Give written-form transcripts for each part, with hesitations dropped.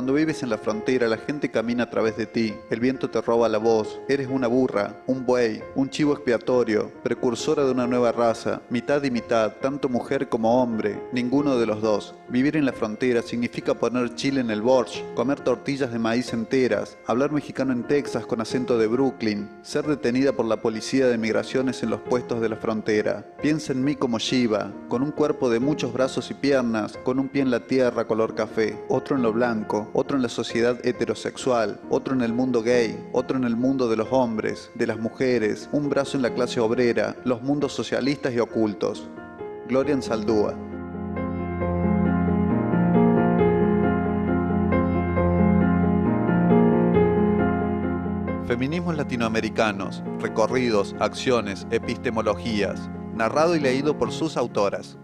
Cuando vives en la frontera, la gente camina a través de ti, el viento te roba la voz, eres una burra, un buey, un chivo expiatorio, precursora de una nueva raza, mitad y mitad, tanto mujer como hombre, ninguno de los dos. Vivir en la frontera significa poner chile en el borscht, comer tortillas de maíz enteras, hablar mexicano en Texas con acento de Brooklyn, ser detenida por la policía de migraciones en los puestos de la frontera. Piensa en mí como Shiva, con un cuerpo de muchos brazos y piernas, con un pie en la tierra color café, otro en lo blanco, otro en la sociedad heterosexual, otro en el mundo gay, otro en el mundo de los hombres, de las mujeres, un brazo en la clase obrera, los mundos socialistas y ocultos. Gloria Anzaldúa. Feminismos latinoamericanos, recorridos, acciones, epistemologías, narrado y leído por sus autoras.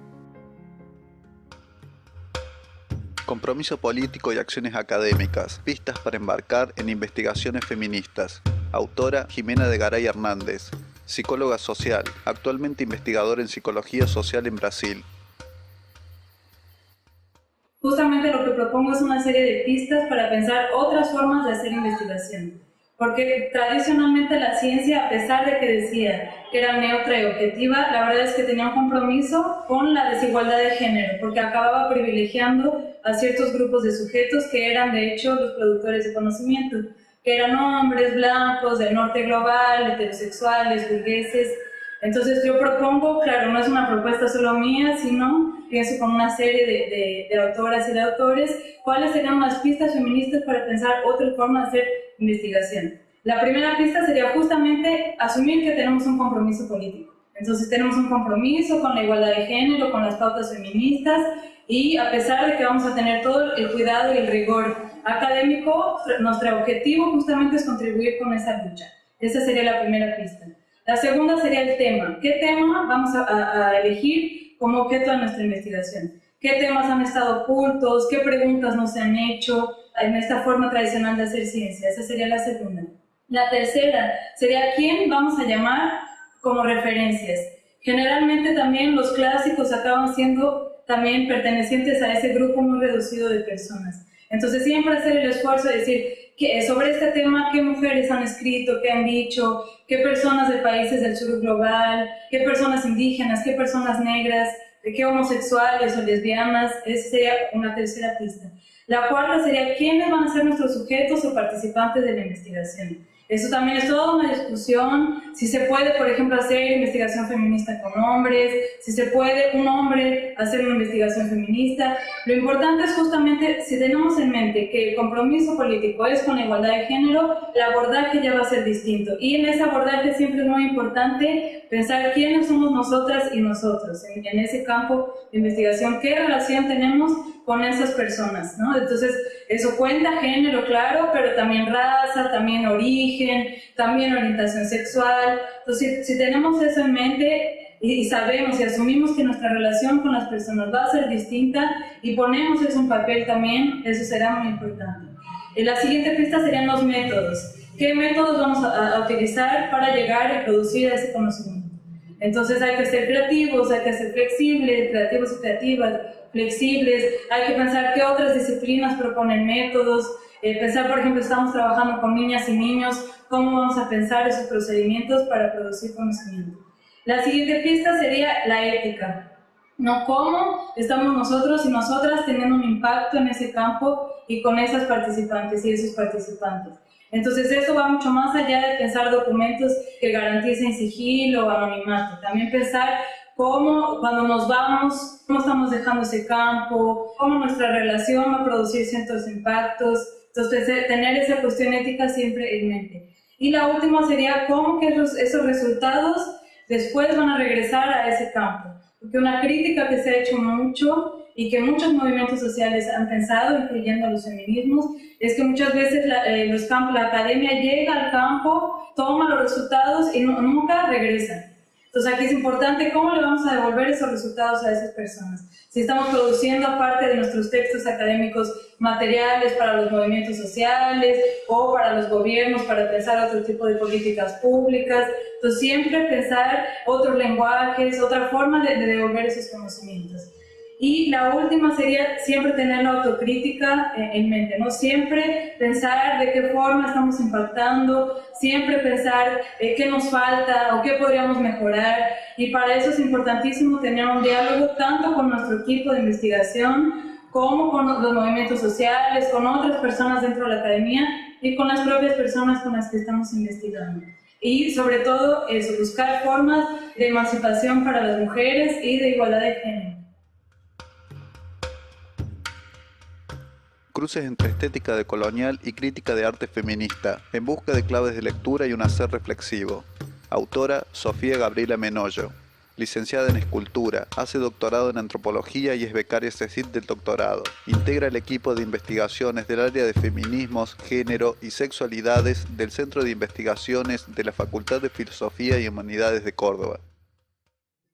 Compromiso político y acciones académicas, pistas para embarcar en investigaciones feministas. Autora Jimena de Garay Hernández, psicóloga social, actualmente investigadora en psicología social en Brasil. Justamente lo que propongo es una serie de pistas para pensar otras formas de hacer investigación. Porque tradicionalmente la ciencia, a pesar de que decía que era neutra y objetiva, la verdad es que tenía un compromiso con la desigualdad de género, porque acababa privilegiando a ciertos grupos de sujetos que eran de hecho los productores de conocimiento, que eran hombres blancos del norte global, heterosexuales, burgueses. Entonces yo propongo, claro, no es una propuesta solo mía, sino pienso con una serie de autoras y de autores, cuáles serían las pistas feministas para pensar otra forma de hacer investigación. La primera pista sería justamente asumir que tenemos un compromiso político. Entonces tenemos un compromiso con la igualdad de género, con las pautas feministas, y a pesar de que vamos a tener todo el cuidado y el rigor académico, nuestro objetivo justamente es contribuir con esa lucha. Esa sería la primera pista. La segunda sería el tema. ¿Qué tema vamos a elegir como objeto de nuestra investigación? ¿Qué temas han estado ocultos? ¿Qué preguntas no se han hecho en esta forma tradicional de hacer ciencia? Esa sería la segunda. La tercera sería quién vamos a llamar como referencias. Generalmente también los clásicos acaban siendo también pertenecientes a ese grupo muy reducido de personas. Entonces siempre hacer el esfuerzo de decir que sobre este tema, qué mujeres han escrito, qué han dicho, qué personas de países del sur global, qué personas indígenas, qué personas negras, qué homosexuales o lesbianas. Esa sería una tercera pista. La cuarta sería quiénes van a ser nuestros sujetos o participantes de la investigación. Eso también es toda una discusión, si se puede, por ejemplo, hacer investigación feminista con hombres, si se puede un hombre hacer una investigación feminista. Lo importante es justamente, si tenemos en mente que el compromiso político es con la igualdad de género, el abordaje ya va a ser distinto. Y en ese abordaje siempre es muy importante pensar quiénes somos nosotras y nosotros en ese campo de investigación, qué relación tenemos con esas personas, ¿no? Entonces, eso cuenta género, claro, pero también raza, también origen, también orientación sexual. Entonces, si tenemos eso en mente y sabemos y asumimos que nuestra relación con las personas va a ser distinta y ponemos eso en papel también, eso será muy importante. La siguiente pista serían los métodos. ¿Qué métodos vamos a utilizar para llegar y producir ese conocimiento? Entonces hay que ser creativos, hay que ser flexibles, creativos y creativas, flexibles, hay que pensar qué otras disciplinas proponen métodos, pensar, por ejemplo, estamos trabajando con niñas y niños, cómo vamos a pensar esos procedimientos para producir conocimiento. La siguiente pista sería la ética, no cómo estamos nosotros y nosotras teniendo un impacto en ese campo y con esas participantes y esos participantes. Entonces eso va mucho más allá de pensar documentos que garanticen sigilo o anonimato, también pensar cómo cuando nos vamos, cómo estamos dejando ese campo, cómo nuestra relación va a producir ciertos impactos. Entonces, tener esa cuestión ética siempre en mente. Y la última sería cómo que esos resultados después van a regresar a ese campo. Porque una crítica que se ha hecho mucho y que muchos movimientos sociales han pensado, incluyendo los feminismos, es que muchas veces la academia llega al campo, toma los resultados y nunca regresa. Entonces aquí es importante cómo le vamos a devolver esos resultados a esas personas. Si estamos produciendo parte de nuestros textos académicos materiales para los movimientos sociales o para los gobiernos, para pensar otro tipo de políticas públicas. Entonces siempre pensar otros lenguajes, otra forma de devolver esos conocimientos. Y la última sería siempre tener la autocrítica en mente, ¿no? Siempre pensar de qué forma estamos impactando, siempre pensar qué nos falta o qué podríamos mejorar. Y para eso es importantísimo tener un diálogo tanto con nuestro equipo de investigación como con los movimientos sociales, con otras personas dentro de la academia y con las propias personas con las que estamos investigando. Y sobre todo eso, buscar formas de emancipación para las mujeres y de igualdad de género. Cruces entre estética decolonial y crítica de arte feminista, en busca de claves de lectura y un hacer reflexivo. Autora Sofía Gabriela Menoyo. Licenciada en Escultura, hace doctorado en Antropología y es becaria CECIT del doctorado. Integra el equipo de investigaciones del área de feminismos, género y sexualidades del Centro de Investigaciones de la Facultad de Filosofía y Humanidades de Córdoba.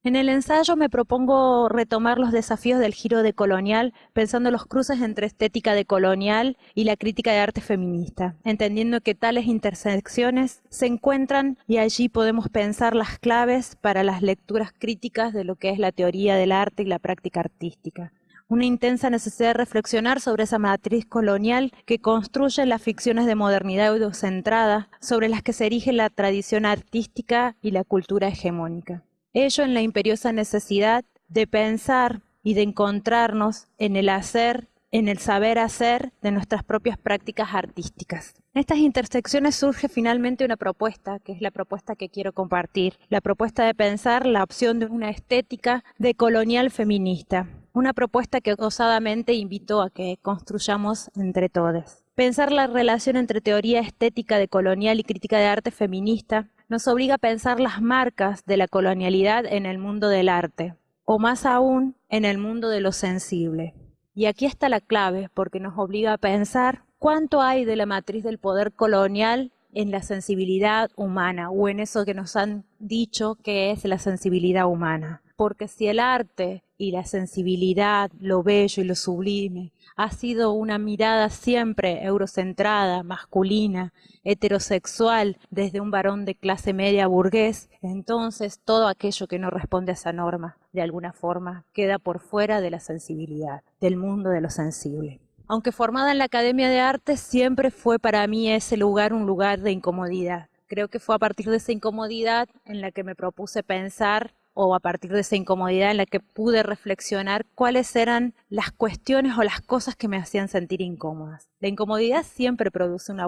En el ensayo me propongo retomar los desafíos del giro decolonial, pensando los cruces entre estética decolonial y la crítica de arte feminista, entendiendo que tales intersecciones se encuentran y allí podemos pensar las claves para las lecturas críticas de lo que es la teoría del arte y la práctica artística. Una intensa necesidad de reflexionar sobre esa matriz colonial que construye las ficciones de modernidad eurocentrada sobre las que se erige la tradición artística y la cultura hegemónica. Ello en la imperiosa necesidad de pensar y de encontrarnos en el hacer, en el saber hacer de nuestras propias prácticas artísticas. En estas intersecciones surge finalmente una propuesta, que es la propuesta que quiero compartir, la propuesta de pensar la opción de una estética decolonial feminista, una propuesta que osadamente invito a que construyamos entre todos. Pensar la relación entre teoría estética decolonial y crítica de arte feminista nos obliga a pensar las marcas de la colonialidad en el mundo del arte, o más aún, en el mundo de lo sensible. Y aquí está la clave, porque nos obliga a pensar cuánto hay de la matriz del poder colonial en la sensibilidad humana, o en eso que nos han dicho que es la sensibilidad humana. Porque si el arte y la sensibilidad, lo bello y lo sublime, ha sido una mirada siempre eurocentrada, masculina, heterosexual, desde un varón de clase media burgués, entonces todo aquello que no responde a esa norma, de alguna forma, queda por fuera de la sensibilidad, del mundo de lo sensible. Aunque formada en la Academia de Arte, siempre fue para mí ese lugar un lugar de incomodidad. Creo que fue a partir de esa incomodidad en la que me propuse pensar, o a partir de esa incomodidad en la que pude reflexionar cuáles eran las cuestiones o las cosas que me hacían sentir incómodas. La incomodidad siempre produce una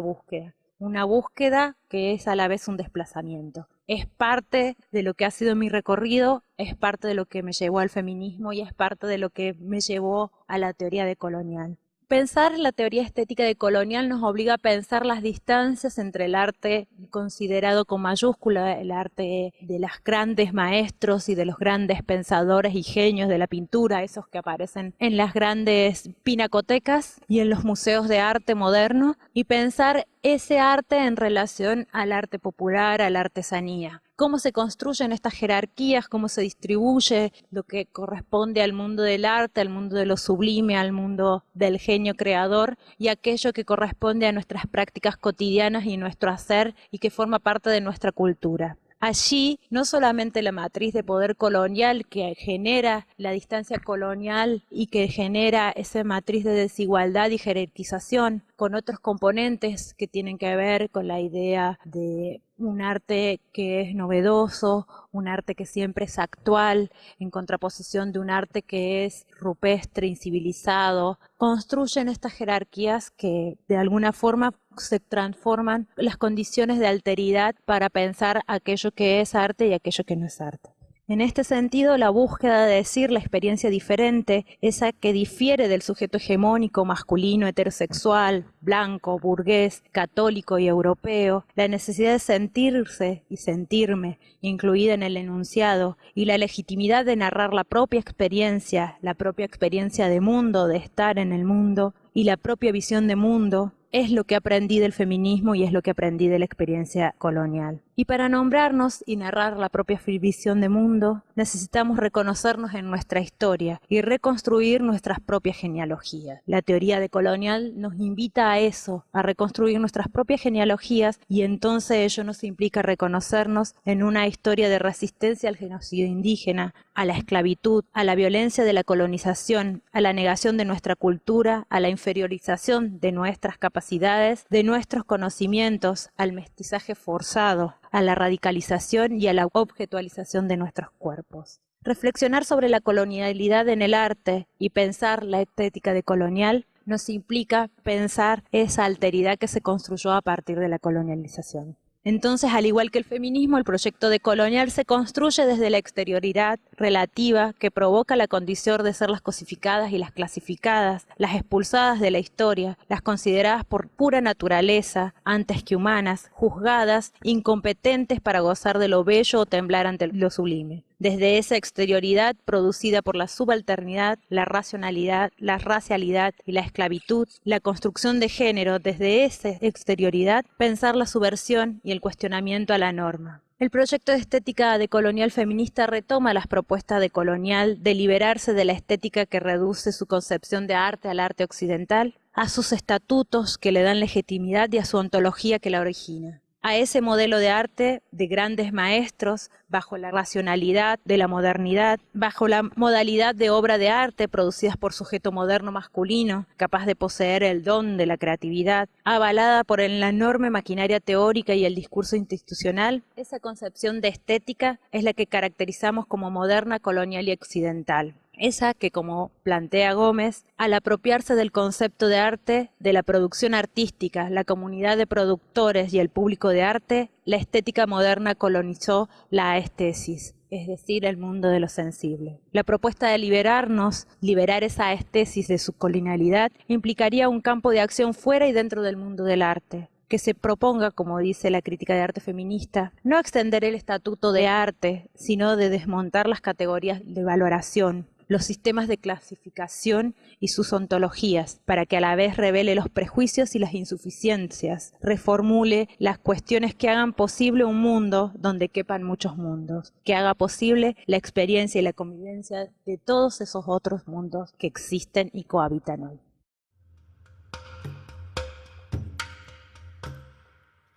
búsqueda que es a la vez un desplazamiento. Es parte de lo que ha sido mi recorrido, es parte de lo que me llevó al feminismo y es parte de lo que me llevó a la teoría decolonial. Pensar la teoría estética decolonial nos obliga a pensar las distancias entre el arte considerado con mayúscula, el arte de los grandes maestros y de los grandes pensadores y genios de la pintura, esos que aparecen en las grandes pinacotecas y en los museos de arte moderno, y pensar ese arte en relación al arte popular, a la artesanía. Cómo se construyen estas jerarquías, cómo se distribuye lo que corresponde al mundo del arte, al mundo de lo sublime, al mundo del genio creador y aquello que corresponde a nuestras prácticas cotidianas y nuestro hacer y que forma parte de nuestra cultura. Allí, no solamente la matriz de poder colonial que genera la distancia colonial y que genera esa matriz de desigualdad y jerarquización, con otros componentes que tienen que ver con la idea de un arte que es novedoso, un arte que siempre es actual, en contraposición de un arte que es rupestre, incivilizado, construyen estas jerarquías que de alguna forma se transforman las condiciones de alteridad para pensar aquello que es arte y aquello que no es arte. En este sentido, la búsqueda de decir la experiencia diferente, esa que difiere del sujeto hegemónico, masculino, heterosexual, blanco, burgués, católico y europeo, la necesidad de sentirse y sentirme, incluida en el enunciado, y la legitimidad de narrar la propia experiencia de mundo, de estar en el mundo, y la propia visión de mundo, es lo que aprendí del feminismo y es lo que aprendí de la experiencia colonial. Y para nombrarnos y narrar la propia visión de mundo, necesitamos reconocernos en nuestra historia y reconstruir nuestras propias genealogías. La teoría decolonial nos invita a eso, a reconstruir nuestras propias genealogías, y entonces ello nos implica reconocernos en una historia de resistencia al genocidio indígena, a la esclavitud, a la violencia de la colonización, a la negación de nuestra cultura, a la inferiorización de nuestras capacidades, de nuestros conocimientos, al mestizaje forzado, a la radicalización y a la objetualización de nuestros cuerpos. Reflexionar sobre la colonialidad en el arte y pensar la estética decolonial nos implica pensar esa alteridad que se construyó a partir de la colonialización. Entonces, al igual que el feminismo, el proyecto decolonial se construye desde la exterioridad relativa que provoca la condición de ser las cosificadas y las clasificadas, las expulsadas de la historia, las consideradas por pura naturaleza, antes que humanas, juzgadas, incompetentes para gozar de lo bello o temblar ante lo sublime. Desde esa exterioridad producida por la subalternidad, la racionalidad, la racialidad y la esclavitud, la construcción de género, desde esa exterioridad, pensar la subversión y el cuestionamiento a la norma. El proyecto de estética decolonial feminista retoma las propuestas de colonial de liberarse de la estética que reduce su concepción de arte al arte occidental, a sus estatutos que le dan legitimidad y a su ontología que la origina. A ese modelo de arte de grandes maestros, bajo la racionalidad de la modernidad, bajo la modalidad de obra de arte producidas por sujeto moderno masculino, capaz de poseer el don de la creatividad, avalada por la enorme maquinaria teórica y el discurso institucional, esa concepción de estética es la que caracterizamos como moderna, colonial y occidental. Esa que, como plantea Gómez, al apropiarse del concepto de arte, de la producción artística, la comunidad de productores y el público de arte, la estética moderna colonizó la aestesis, es decir, el mundo de lo sensible. La propuesta de liberarnos, liberar esa aestesis de su colonialidad, implicaría un campo de acción fuera y dentro del mundo del arte, que se proponga, como dice la crítica de arte feminista, no extender el estatuto de arte, sino de desmontar las categorías de valoración, los sistemas de clasificación y sus ontologías, para que a la vez revele los prejuicios y las insuficiencias, reformule las cuestiones que hagan posible un mundo donde quepan muchos mundos, que haga posible la experiencia y la convivencia de todos esos otros mundos que existen y cohabitan hoy.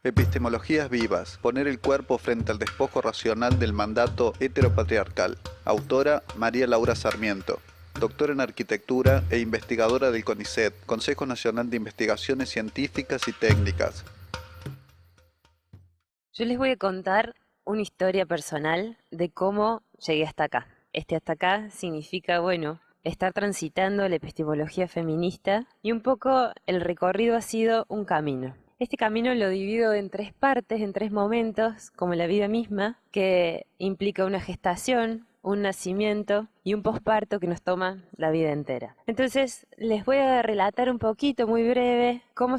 Epistemologías vivas, poner el cuerpo frente al despojo racional del mandato heteropatriarcal. Autora María Laura Sarmiento, doctora en arquitectura e investigadora del CONICET, Consejo Nacional de Investigaciones Científicas y Técnicas. Yo les voy a contar una historia personal de cómo llegué hasta acá. Hasta acá significa, estar transitando la epistemología feminista, y un poco el recorrido ha sido un camino. Este camino lo divido en 3 partes, en 3 momentos, como la vida misma, que implica una gestación, un nacimiento y un posparto que nos toma la vida entera. Entonces, les voy a relatar un poquito, muy breve, cómo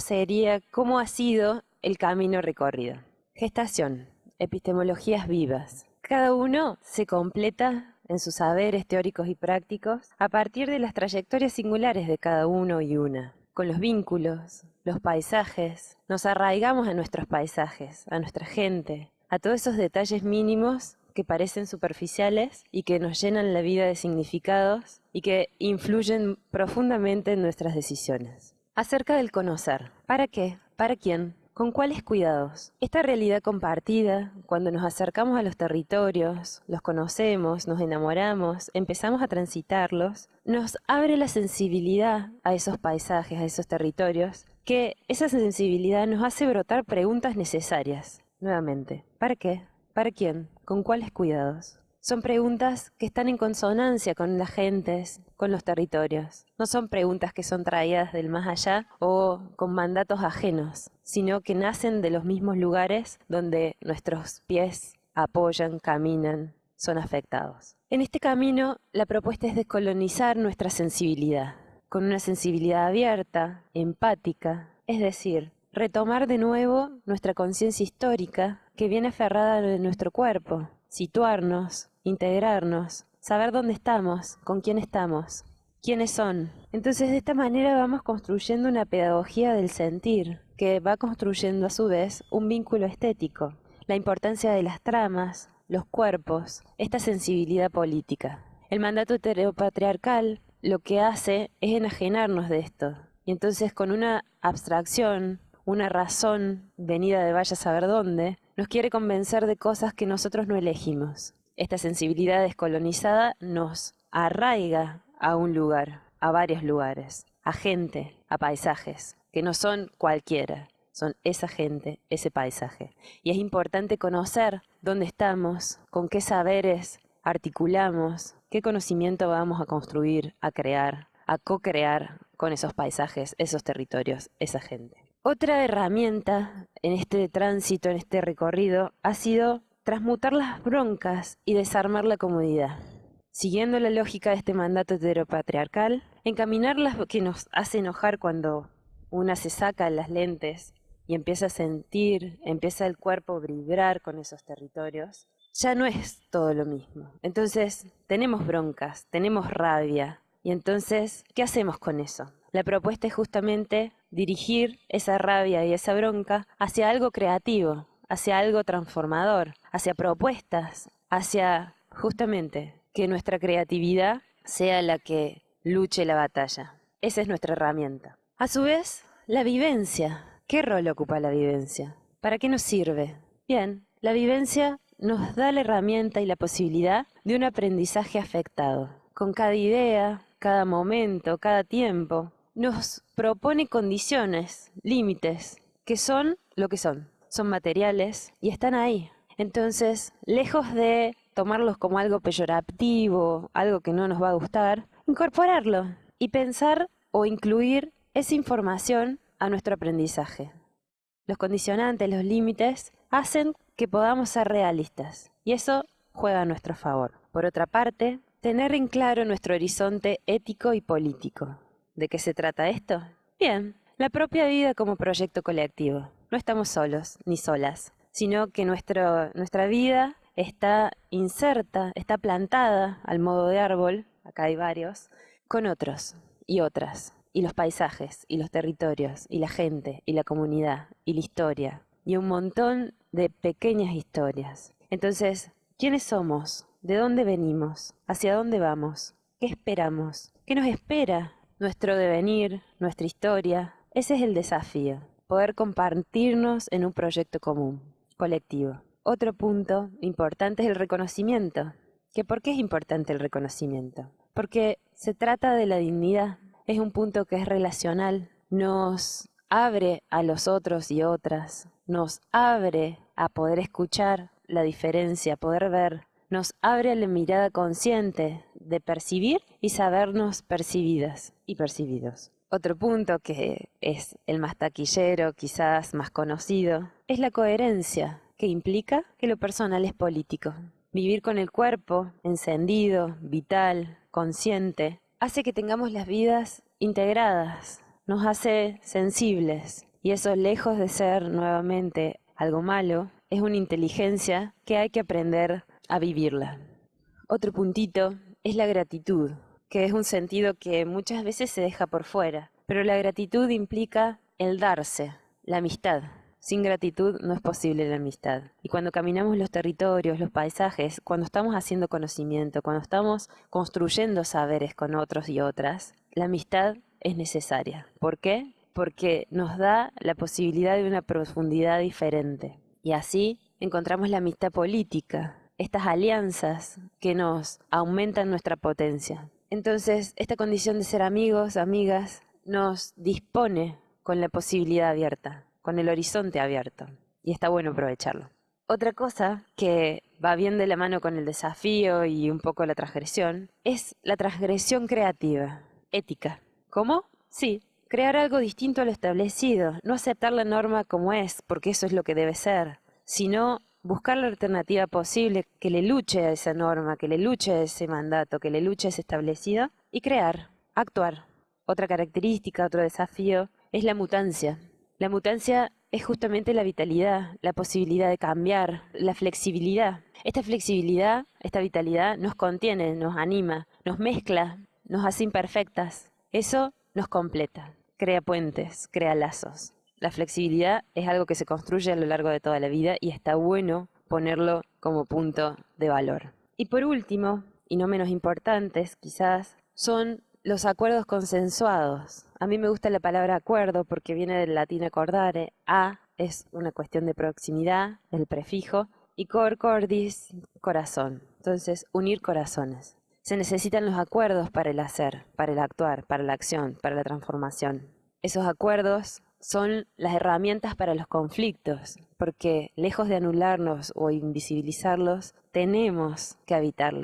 ha sido el camino recorrido. Gestación, epistemologías vivas. Cada uno se completa en sus saberes teóricos y prácticos a partir de las trayectorias singulares de cada uno y una. Con los vínculos, los paisajes, nos arraigamos a nuestros paisajes, a nuestra gente, a todos esos detalles mínimos que parecen superficiales y que nos llenan la vida de significados y que influyen profundamente en nuestras decisiones. Acerca del conocer. ¿Para qué? ¿Para quién? ¿Con cuáles cuidados? Esta realidad compartida, cuando nos acercamos a los territorios, los conocemos, nos enamoramos, empezamos a transitarlos, nos abre la sensibilidad a esos paisajes, a esos territorios, que esa sensibilidad nos hace brotar preguntas necesarias. Nuevamente, ¿para qué? ¿Para quién? ¿Con cuáles cuidados? Son preguntas que están en consonancia con las gentes, con los territorios. No son preguntas que son traídas del más allá o con mandatos ajenos, sino que nacen de los mismos lugares donde nuestros pies apoyan, caminan, son afectados. En este camino, la propuesta es descolonizar nuestra sensibilidad, con una sensibilidad abierta, empática, es decir, retomar de nuevo nuestra conciencia histórica que viene aferrada en nuestro cuerpo, situarnos, integrarnos, saber dónde estamos, con quién estamos, quiénes son. Entonces, de esta manera vamos construyendo una pedagogía del sentir, que va construyendo a su vez un vínculo estético. la importancia de las tramas, los cuerpos, esta sensibilidad política. El mandato heteropatriarcal lo que hace es enajenarnos de esto. Y entonces con una abstracción, una razón venida de vaya a saber dónde, nos quiere convencer de cosas que nosotros no elegimos. Esta sensibilidad descolonizada nos arraiga a un lugar, a varios lugares, a gente, a paisajes, que no son cualquiera, son esa gente, ese paisaje. Y es importante conocer dónde estamos, con qué saberes articulamos, qué conocimiento vamos a construir, a crear, a co-crear con esos paisajes, esos territorios, esa gente. Otra herramienta en este tránsito, en este recorrido, ha sido transmutar las broncas y desarmar la comodidad. Siguiendo la lógica de este mandato heteropatriarcal, encaminar las que nos hace enojar cuando una se saca las lentes y empieza a sentir, empieza el cuerpo a vibrar con esos territorios, ya no es todo lo mismo. Entonces, tenemos broncas, tenemos rabia, y entonces, ¿qué hacemos con eso? La propuesta es justamente dirigir esa rabia y esa bronca hacia algo creativo, hacia algo transformador, hacia propuestas, hacia justamente que nuestra creatividad sea la que luche la batalla. Esa es nuestra herramienta. A su vez, la vivencia. ¿Qué rol ocupa la vivencia? ¿Para qué nos sirve? Bien, la vivencia nos da la herramienta y la posibilidad de un aprendizaje afectado. Con cada idea, cada momento, cada tiempo, nos propone condiciones, límites, que son lo que son. Son materiales y están ahí. Entonces, lejos de tomarlos como algo peyorativo, algo que no nos va a gustar, incorporarlo y pensar o incluir esa información a nuestro aprendizaje. Los condicionantes, los límites, hacen que podamos ser realistas y eso juega a nuestro favor. Por otra parte, tener en claro nuestro horizonte ético y político. ¿De qué se trata esto? Bien, la propia vida como proyecto colectivo. No estamos solos ni solas, sino que nuestra vida está inserta, está plantada al modo de árbol, acá hay varios, con otros y otras, y los paisajes, y los territorios, y la gente, y la comunidad, y la historia, y un montón de pequeñas historias. Entonces, ¿quiénes somos? ¿De dónde venimos? ¿Hacia dónde vamos? ¿Qué esperamos? ¿Qué nos espera? Nuestro devenir, nuestra historia. Ese es el desafío, poder compartirnos en un proyecto común, colectivo. Otro punto importante es el reconocimiento. ¿Por qué es importante el reconocimiento? Porque se trata de la dignidad. Es un punto que es relacional. Nos abre a los otros y otras. Nos abre a poder escuchar la diferencia, poder ver. Nos abre a la mirada consciente de percibir y sabernos percibidas y percibidos. Otro punto que es el más taquillero, quizás más conocido, es la coherencia, que implica que lo personal es político. Vivir con el cuerpo encendido, vital, consciente, hace que tengamos las vidas integradas, nos hace sensibles, y eso, lejos de ser nuevamente algo malo, es una inteligencia que hay que aprender a vivirla. Otro puntito es la gratitud, que es un sentido que muchas veces se deja por fuera, pero la gratitud implica el darse, la amistad. Sin gratitud no es posible la amistad. Y cuando caminamos los territorios, los paisajes, cuando estamos haciendo conocimiento, cuando estamos construyendo saberes con otros y otras, la amistad es necesaria. ¿Por qué? Porque nos da la posibilidad de una profundidad diferente. Y así encontramos la amistad política, estas alianzas que nos aumentan nuestra potencia. Entonces, esta condición de ser amigos, amigas, nos dispone con la posibilidad abierta, con el horizonte abierto, y está bueno aprovecharlo. Otra cosa que va bien de la mano con el desafío y un poco la transgresión, es la transgresión creativa, ética. ¿Cómo? Sí, crear algo distinto a lo establecido, no aceptar la norma como es, porque eso es lo que debe ser, sino buscar la alternativa posible que le luche a esa norma, que le luche a ese mandato, que le luche a ese establecido, y crear, actuar. Otra característica, otro desafío, es la mutancia. La mutancia es justamente la vitalidad, la posibilidad de cambiar, la flexibilidad. Esta flexibilidad, esta vitalidad nos contiene, nos anima, nos mezcla, nos hace imperfectas. Eso nos completa, crea puentes, crea lazos. la flexibilidad es algo que se construye a lo largo de toda la vida y está bueno ponerlo como punto de valor. Y por último, y no menos importantes quizás, son los acuerdos consensuados. A mí me gusta la palabra acuerdo porque viene del latín accordare. A es una cuestión de proximidad, el prefijo, y cor cordis, corazón. Entonces, unir corazones. Se necesitan los acuerdos para el hacer, para el actuar, para la acción, para la transformación. Esos acuerdos son las herramientas para los conflictos, porque lejos de anularlos o invisibilizarlos, tenemos que habitar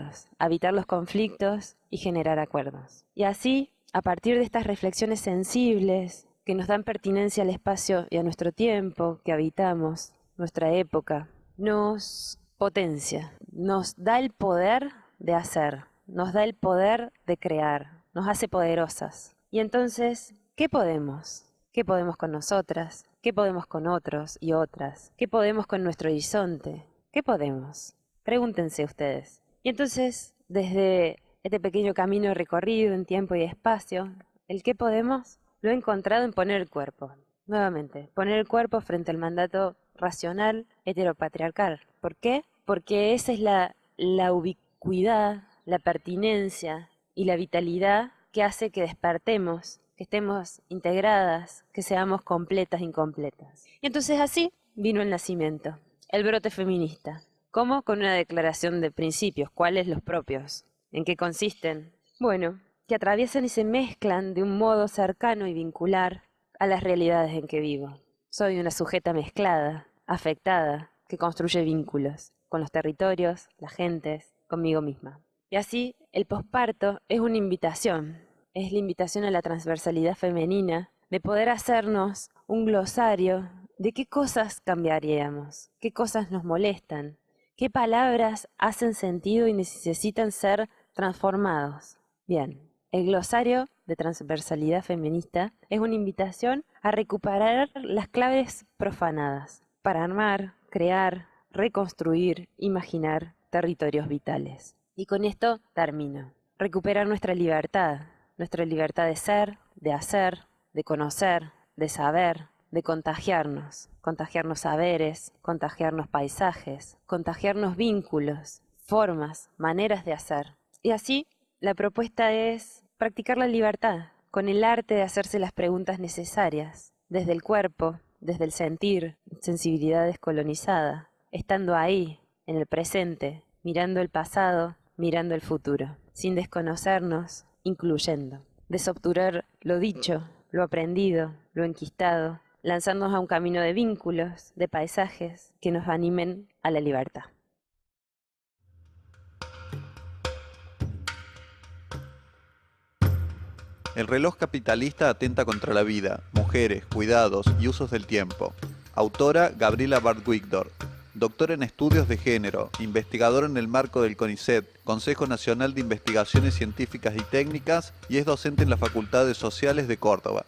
los conflictos y generar acuerdos. Y así, a partir de estas reflexiones sensibles que nos dan pertinencia al espacio y a nuestro tiempo que habitamos, nuestra época, nos potencia, nos da el poder de hacer, nos da el poder de crear, nos hace poderosas. Y entonces, ¿qué podemos? ¿Qué podemos con nosotras? ¿Qué podemos con otros y otras? ¿Qué podemos con nuestro horizonte? ¿Qué podemos? Pregúntense ustedes. Y entonces, desde este pequeño camino recorrido en tiempo y espacio, el qué podemos lo he encontrado en poner el cuerpo. Nuevamente, poner el cuerpo frente al mandato racional heteropatriarcal. ¿Por qué? Porque esa es la ubicuidad, la pertinencia y la vitalidad que hace que despertemos, que estemos integradas, que seamos completas e incompletas. Y entonces así vino el nacimiento, el brote feminista. ¿Cómo? Con una declaración de principios. ¿Cuáles los propios? ¿En qué consisten? Bueno, que atraviesan y se mezclan de un modo cercano y vincular a las realidades en que vivo. Soy una sujeta mezclada, afectada, que construye vínculos con los territorios, las gentes, conmigo misma. Y así, el posparto es una invitación. Es la invitación a la transversalidad femenina de poder hacernos un glosario de qué cosas cambiaríamos, qué cosas nos molestan, qué palabras hacen sentido y necesitan ser transformados. Bien, el glosario de transversalidad feminista es una invitación a recuperar las claves profanadas para armar, crear, reconstruir, imaginar territorios vitales. Y con esto termino. Recuperar nuestra libertad de ser, de hacer, de conocer, de saber, de contagiarnos saberes, contagiarnos paisajes, contagiarnos vínculos, formas, maneras de hacer. Y así, la propuesta es practicar la libertad, con el arte de hacerse las preguntas necesarias, desde el cuerpo, desde el sentir, sensibilidad descolonizada, estando ahí, en el presente, mirando el pasado, mirando el futuro, sin desconocernos, incluyendo. Desobturar lo dicho, lo aprendido, lo enquistado, lanzarnos a un camino de vínculos, de paisajes que nos animen a la libertad. El reloj capitalista atenta contra la vida, mujeres, cuidados y usos del tiempo. Autora Gabriela Bart-Wigdor. Doctora en Estudios de Género, investigadora en el marco del CONICET, Consejo Nacional de Investigaciones Científicas y Técnicas, y es docente en la Facultad de Sociales de Córdoba.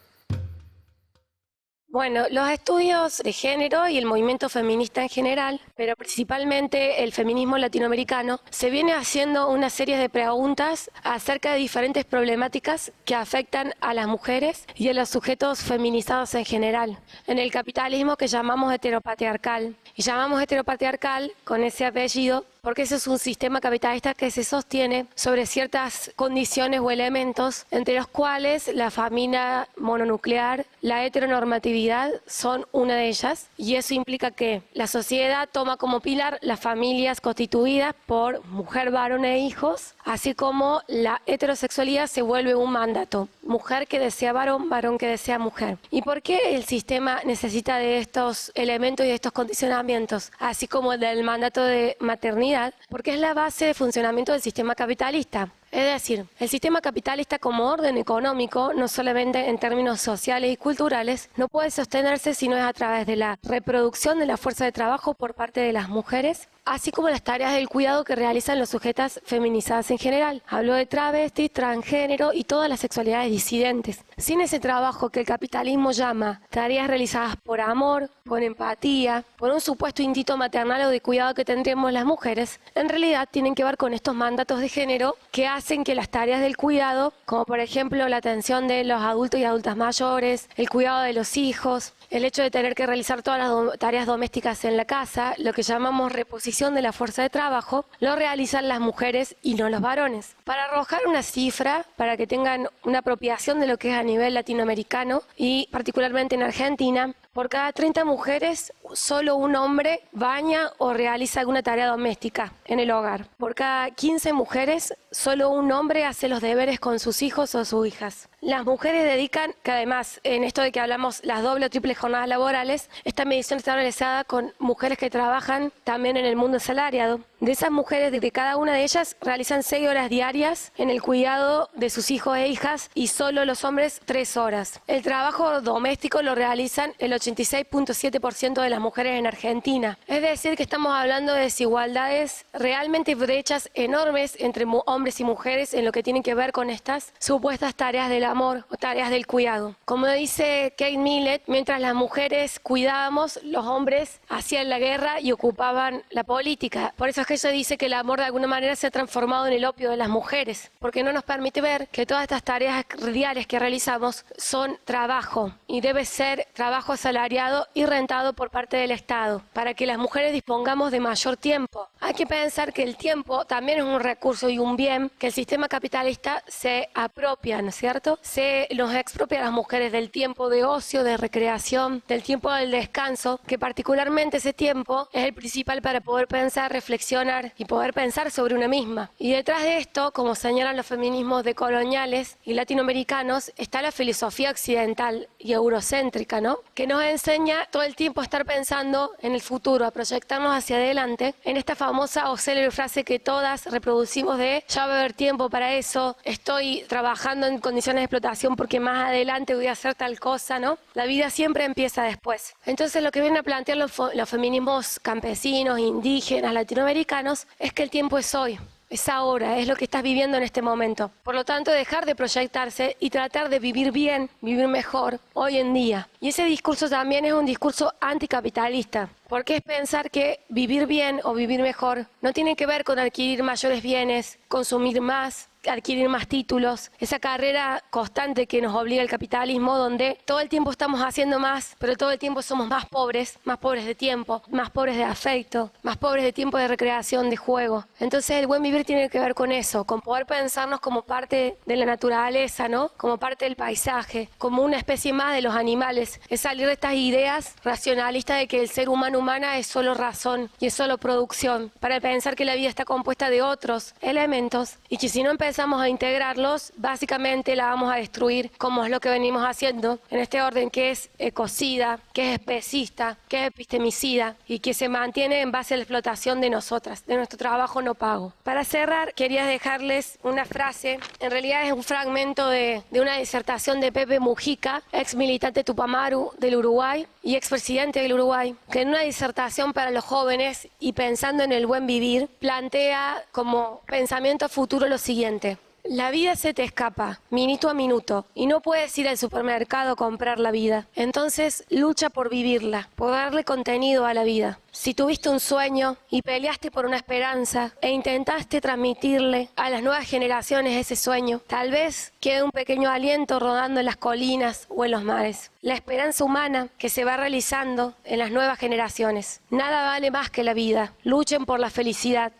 Bueno, los estudios de género y el movimiento feminista en general, pero principalmente el feminismo latinoamericano, se viene haciendo una serie de preguntas acerca de diferentes problemáticas que afectan a las mujeres y a los sujetos feminizados en general. En el capitalismo que llamamos heteropatriarcal, y llamamos heteropatriarcal con ese apellido porque ese es un sistema capitalista que se sostiene sobre ciertas condiciones o elementos, entre los cuales la familia mononuclear, la heteronormatividad son una de ellas, y eso implica que la sociedad toma como pilar las familias constituidas por mujer, varón e hijos, así como la heterosexualidad se vuelve un mandato, mujer que desea varón, varón que desea mujer. ¿Y por qué el sistema necesita de estos elementos y de estos condicionamientos, así como del mandato de maternidad? Porque es la base de funcionamiento del sistema capitalista. Es decir, el sistema capitalista como orden económico, no solamente en términos sociales y culturales, no puede sostenerse si no es a través de la reproducción de la fuerza de trabajo por parte de las mujeres así como las tareas del cuidado que realizan las sujetas feminizadas en general. Hablo de travestis, transgénero y todas las sexualidades disidentes. Sin ese trabajo que el capitalismo llama tareas realizadas por amor, por empatía, por un supuesto instinto maternal o de cuidado que tendríamos las mujeres, en realidad tienen que ver con estos mandatos de género que hacen que las tareas del cuidado, como por ejemplo la atención de los adultos y adultas mayores, el cuidado de los hijos, el hecho de tener que realizar todas las tareas domésticas en la casa, lo que llamamos reposición de la fuerza de trabajo, lo realizan las mujeres y no los varones. Para arrojar una cifra, para que tengan una apropiación de lo que es a nivel latinoamericano y particularmente en Argentina, por cada 30 mujeres, solo un hombre baña o realiza alguna tarea doméstica en el hogar. Por cada 15 mujeres, solo un hombre hace los deberes con sus hijos o sus hijas. Las mujeres dedican, que además en esto de que hablamos las doble o triple jornadas laborales, esta medición está realizada con mujeres que trabajan también en el mundo asalariado. De esas mujeres, de cada una de ellas realizan 6 horas diarias en el cuidado de sus hijos e hijas y solo los hombres 3 horas. El trabajo doméstico lo realizan el 86.7% de las mujeres en Argentina. Es decir, que estamos hablando de desigualdades, realmente brechas enormes entre hombres y mujeres en lo que tiene que ver con estas supuestas tareas del amor o tareas del cuidado. Como dice Kate Millett, mientras las mujeres cuidábamos, los hombres hacían la guerra y ocupaban la política. Por eso es que ella dice que el amor de alguna manera se ha transformado en el opio de las mujeres, porque no nos permite ver que todas estas tareas diarias que realizamos son trabajo y debe ser trabajo asalariado y rentado por parte del Estado, para que las mujeres dispongamos de mayor tiempo. Hay que pensar que el tiempo también es un recurso y un bien que el sistema capitalista se apropia, ¿no es cierto? Se nos expropia a las mujeres del tiempo de ocio, de recreación, del tiempo del descanso, que particularmente ese tiempo es el principal para poder pensar, reflexionar y poder pensar sobre una misma. Y detrás de esto, como señalan los feminismos decoloniales y latinoamericanos, está la filosofía occidental y eurocéntrica, ¿no? Que nos enseña todo el tiempo a estar pensando en el futuro, a proyectarnos hacia adelante, en esta famosa o célebre frase que todas reproducimos de ya va a haber tiempo para eso, estoy trabajando en condiciones de explotación porque más adelante voy a hacer tal cosa, ¿no? La vida siempre empieza después. Entonces lo que vienen a plantear los feminismos campesinos, indígenas, latinoamericanos, es que el tiempo es hoy. Es ahora, es lo que estás viviendo en este momento. Por lo tanto, dejar de proyectarse y tratar de vivir bien, vivir mejor, hoy en día. Y ese discurso también es un discurso anticapitalista, porque es pensar que vivir bien o vivir mejor no tiene que ver con adquirir mayores bienes, consumir más, adquirir más títulos, esa carrera constante que nos obliga el capitalismo, donde todo el tiempo estamos haciendo más, pero todo el tiempo somos más pobres de tiempo, más pobres de afecto, más pobres de tiempo de recreación, de juego. Entonces el buen vivir tiene que ver con eso, con poder pensarnos como parte de la naturaleza, ¿no? Como parte del paisaje, como una especie más de los animales. Es salir de estas ideas racionalistas de que el ser humana es solo razón y es solo producción, para pensar que la vida está compuesta de otros elementos y que si no empezamos a integrarlos, básicamente la vamos a destruir, como es lo que venimos haciendo en este orden, que es ecocida, que es especista, que es epistemicida y que se mantiene en base a la explotación de nosotras, de nuestro trabajo no pago. Para cerrar, quería dejarles una frase, en realidad es un fragmento de una disertación de Pepe Mujica, ex militante Tupamaru del Uruguay y expresidente del Uruguay, que en una disertación para los jóvenes y pensando en el buen vivir, plantea como pensamiento futuro lo siguiente: la vida se te escapa, minuto a minuto, y no puedes ir al supermercado a comprar la vida. Entonces, lucha por vivirla, por darle contenido a la vida. Si tuviste un sueño y peleaste por una esperanza e intentaste transmitirle a las nuevas generaciones ese sueño, tal vez quede un pequeño aliento rodando en las colinas o en los mares. La esperanza humana que se va realizando en las nuevas generaciones. Nada vale más que la vida. Luchen por la felicidad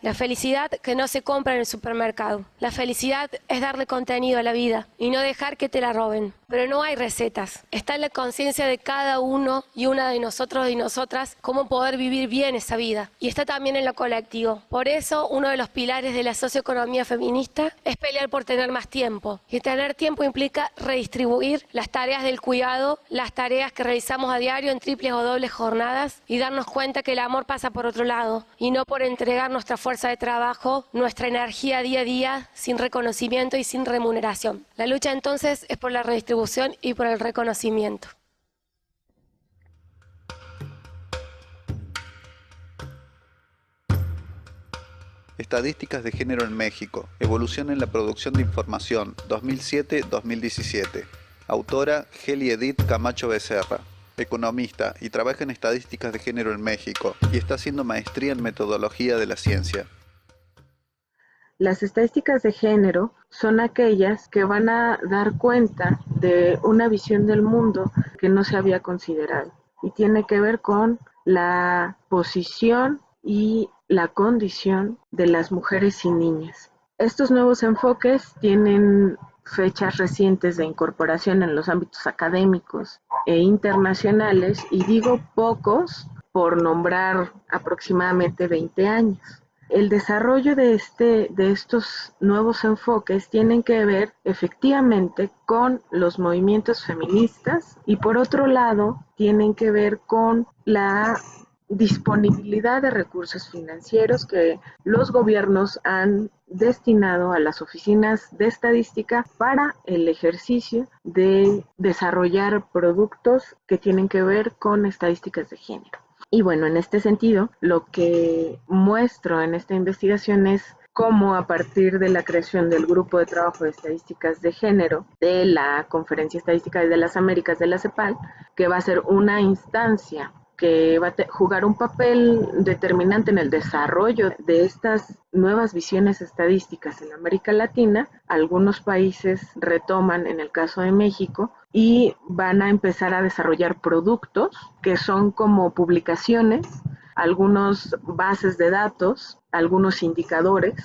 que no se compra en el supermercado. La felicidad es darle contenido a la vida y no dejar que te la roben. Pero no hay recetas. Está en la conciencia de cada uno y una de nosotros y nosotras cómo poder vivir bien esa vida. Y está también en lo colectivo. Por eso, uno de los pilares de la socioeconomía feminista es pelear por tener más tiempo. Y tener tiempo implica redistribuir las tareas del cuidado, las tareas que realizamos a diario en triples o dobles jornadas y darnos cuenta que el amor pasa por otro lado y no por entregar nuestra fuerza de trabajo, nuestra energía día a día sin reconocimiento y sin remuneración. La lucha entonces es por la redistribución y por el reconocimiento. Estadísticas de género en México. Evolución en la producción de información, 2007-2017. Autora Geli Edith Camacho Becerra. Economista y trabaja en estadísticas de género en México y está haciendo maestría en metodología de la ciencia. Las estadísticas de género son aquellas que van a dar cuenta de una visión del mundo que no se había considerado y tiene que ver con la posición y la condición de las mujeres y niñas. Estos nuevos enfoques tienen fechas recientes de incorporación en los ámbitos académicos e internacionales, y digo pocos por nombrar aproximadamente 20 años. El desarrollo de estos nuevos enfoques tienen que ver efectivamente con los movimientos feministas y por otro lado tienen que ver con la disponibilidad de recursos financieros que los gobiernos han destinado a las oficinas de estadística para el ejercicio de desarrollar productos que tienen que ver con estadísticas de género. Y bueno, en este sentido, lo que muestro en esta investigación es cómo a partir de la creación del Grupo de Trabajo de Estadísticas de Género de la Conferencia Estadística de las Américas de la CEPAL, que va a ser una instancia que va a jugar un papel determinante en el desarrollo de estas nuevas visiones estadísticas en América Latina. Algunos países retoman, en el caso de México, y van a empezar a desarrollar productos que son como publicaciones, algunos bases de datos, algunos indicadores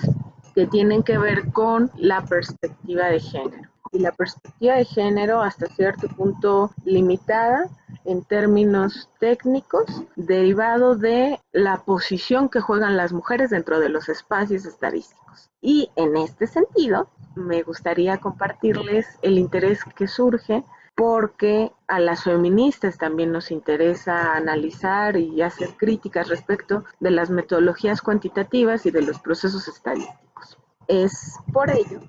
que tienen que ver con la perspectiva de género. Y la perspectiva de género hasta cierto punto limitada en términos técnicos, derivado de la posición que juegan las mujeres dentro de los espacios estadísticos. Y en este sentido, me gustaría compartirles el interés que surge porque a las feministas también nos interesa analizar y hacer críticas respecto de las metodologías cuantitativas y de los procesos estadísticos. Es por ello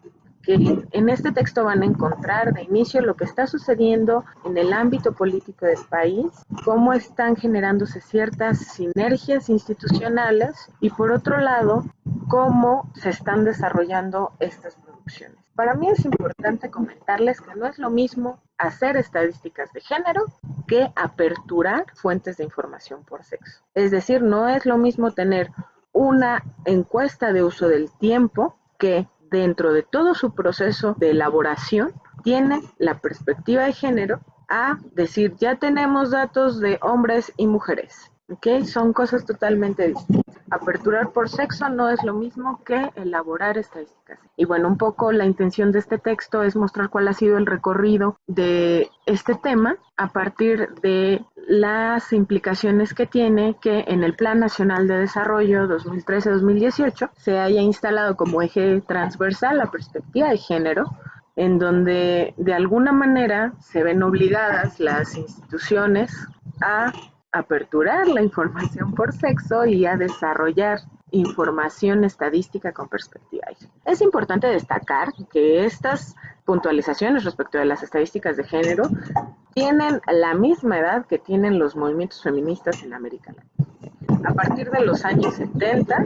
que en este texto van a encontrar de inicio lo que está sucediendo en el ámbito político del país, cómo están generándose ciertas sinergias institucionales y por otro lado, cómo se están desarrollando estas producciones. Para mí es importante comentarles que no es lo mismo hacer estadísticas de género que aperturar fuentes de información por sexo. Es decir, no es lo mismo tener una encuesta de uso del tiempo que dentro de todo su proceso de elaboración tiene la perspectiva de género a decir, ya tenemos datos de hombres y mujeres. ¿Okay? Son cosas totalmente distintas. Aperturar por sexo no es lo mismo que elaborar estadísticas. Y bueno, un poco la intención de este texto es mostrar cuál ha sido el recorrido de este tema a partir de las implicaciones que tiene que en el Plan Nacional de Desarrollo 2013-2018 se haya instalado como eje transversal la perspectiva de género, en donde de alguna manera se ven obligadas las instituciones a aperturar la información por sexo y a desarrollar información estadística con perspectiva. Es importante destacar que estas puntualizaciones respecto de las estadísticas de género tienen la misma edad que tienen los movimientos feministas en América Latina. A partir de los años 70,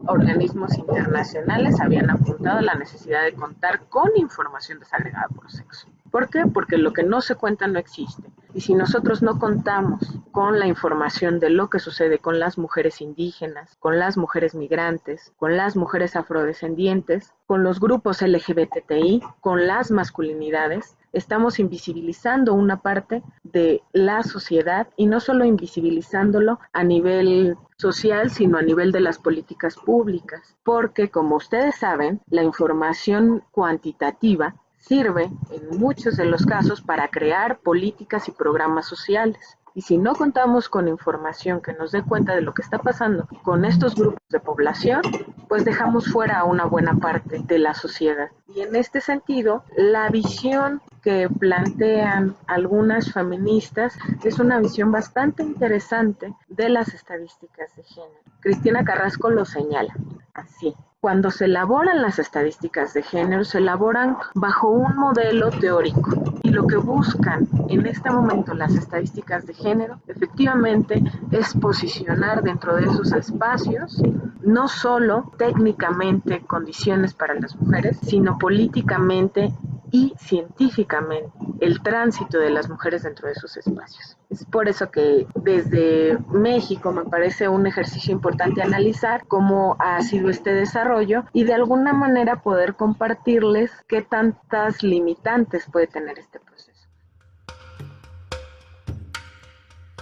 organismos internacionales habían apuntado a la necesidad de contar con información desagregada por sexo. ¿Por qué? Porque lo que no se cuenta no existe. Y si nosotros no contamos con la información de lo que sucede con las mujeres indígenas, con las mujeres migrantes, con las mujeres afrodescendientes, con los grupos LGBTI, con las masculinidades, estamos invisibilizando una parte de la sociedad y no solo invisibilizándolo a nivel social, sino a nivel de las políticas públicas. Porque, como ustedes saben, la información cuantitativa sirve en muchos de los casos para crear políticas y programas sociales. Y si no contamos con información que nos dé cuenta de lo que está pasando con estos grupos de población, pues dejamos fuera a una buena parte de la sociedad. Y en este sentido, la visión que plantean algunas feministas es una visión bastante interesante de las estadísticas de género. Cristina Carrasco lo señala. así. Cuando se elaboran las estadísticas de género, se elaboran bajo un modelo teórico. Y lo que buscan en este momento las estadísticas de género, efectivamente, es posicionar dentro de esos espacios no solo técnicamente condiciones para las mujeres, sino políticamente y científicamente el tránsito de las mujeres dentro de esos espacios. Es por eso que desde México me parece un ejercicio importante analizar cómo ha sido este desarrollo y de alguna manera poder compartirles qué tantas limitantes puede tener este proceso.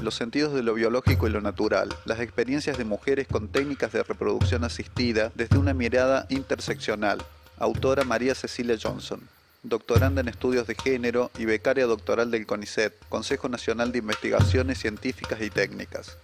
Los sentidos de lo biológico y lo natural, las experiencias de mujeres con técnicas de reproducción asistida desde una mirada interseccional. Autora María Cecilia Johnson. Doctoranda en Estudios de Género y becaria doctoral del CONICET, Consejo Nacional de Investigaciones Científicas y Técnicas.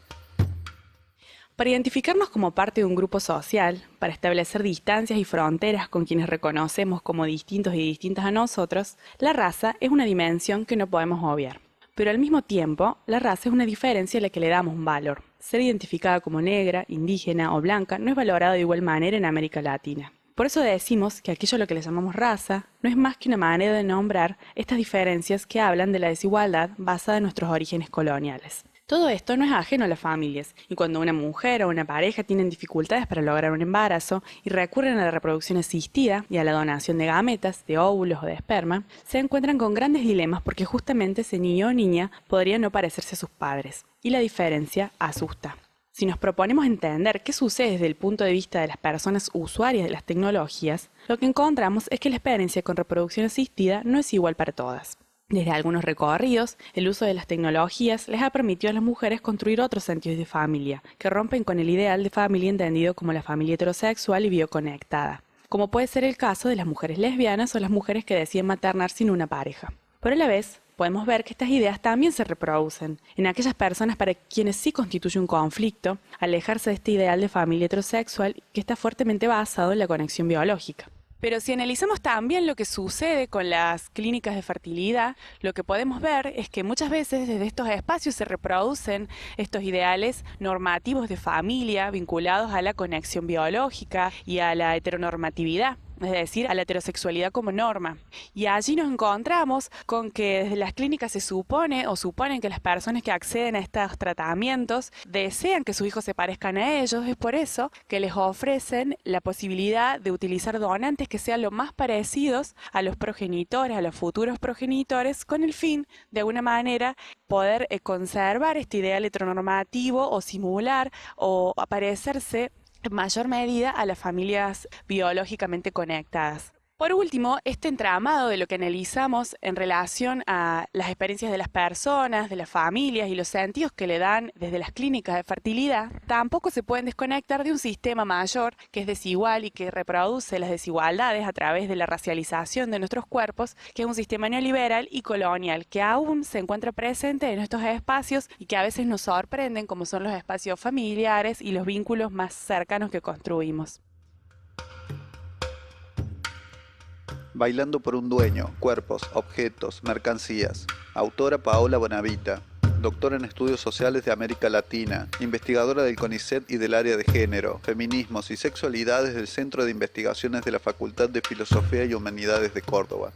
Para identificarnos como parte de un grupo social, para establecer distancias y fronteras con quienes reconocemos como distintos y distintas a nosotros, la raza es una dimensión que no podemos obviar. Pero al mismo tiempo, la raza es una diferencia a la que le damos un valor. Ser identificada como negra, indígena o blanca no es valorado de igual manera en América Latina. Por eso decimos que aquello a lo que le llamamos raza no es más que una manera de nombrar estas diferencias que hablan de la desigualdad basada en nuestros orígenes coloniales. Todo esto no es ajeno a las familias, y cuando una mujer o una pareja tienen dificultades para lograr un embarazo y recurren a la reproducción asistida y a la donación de gametas, de óvulos o de esperma, se encuentran con grandes dilemas porque justamente ese niño o niña podría no parecerse a sus padres, y la diferencia asusta. Si nos proponemos entender qué sucede desde el punto de vista de las personas usuarias de las tecnologías, lo que encontramos es que la experiencia con reproducción asistida no es igual para todas. Desde algunos recorridos, el uso de las tecnologías les ha permitido a las mujeres construir otros sentidos de familia, que rompen con el ideal de familia entendido como la familia heterosexual y bioconectada, como puede ser el caso de las mujeres lesbianas o las mujeres que deciden maternar sin una pareja. Pero a la vez, podemos ver que estas ideas también se reproducen en aquellas personas para quienes sí constituye un conflicto alejarse de este ideal de familia heterosexual que está fuertemente basado en la conexión biológica. Pero si analizamos también lo que sucede con las clínicas de fertilidad, lo que podemos ver es que muchas veces desde estos espacios se reproducen estos ideales normativos de familia vinculados a la conexión biológica y a la heteronormatividad, es decir, a la heterosexualidad como norma. Y allí nos encontramos con que desde las clínicas se suponen que las personas que acceden a estos tratamientos desean que sus hijos se parezcan a ellos. Es por eso que les ofrecen la posibilidad de utilizar donantes que sean lo más parecidos a los progenitores, a los futuros progenitores, con el fin, de alguna manera, poder conservar este ideal heteronormativo o simular o parecerse en mayor medida a las familias biológicamente conectadas. Por último, este entramado de lo que analizamos en relación a las experiencias de las personas, de las familias y los sentidos que le dan desde las clínicas de fertilidad, tampoco se pueden desconectar de un sistema mayor que es desigual y que reproduce las desigualdades a través de la racialización de nuestros cuerpos, que es un sistema neoliberal y colonial, que aún se encuentra presente en estos espacios y que a veces nos sorprenden, como son los espacios familiares y los vínculos más cercanos que construimos. Bailando por un dueño, cuerpos, objetos, mercancías. Autora Paola Bonavita, doctora en Estudios Sociales de América Latina, investigadora del CONICET y del área de género, feminismos y sexualidades del Centro de Investigaciones de la Facultad de Filosofía y Humanidades de Córdoba.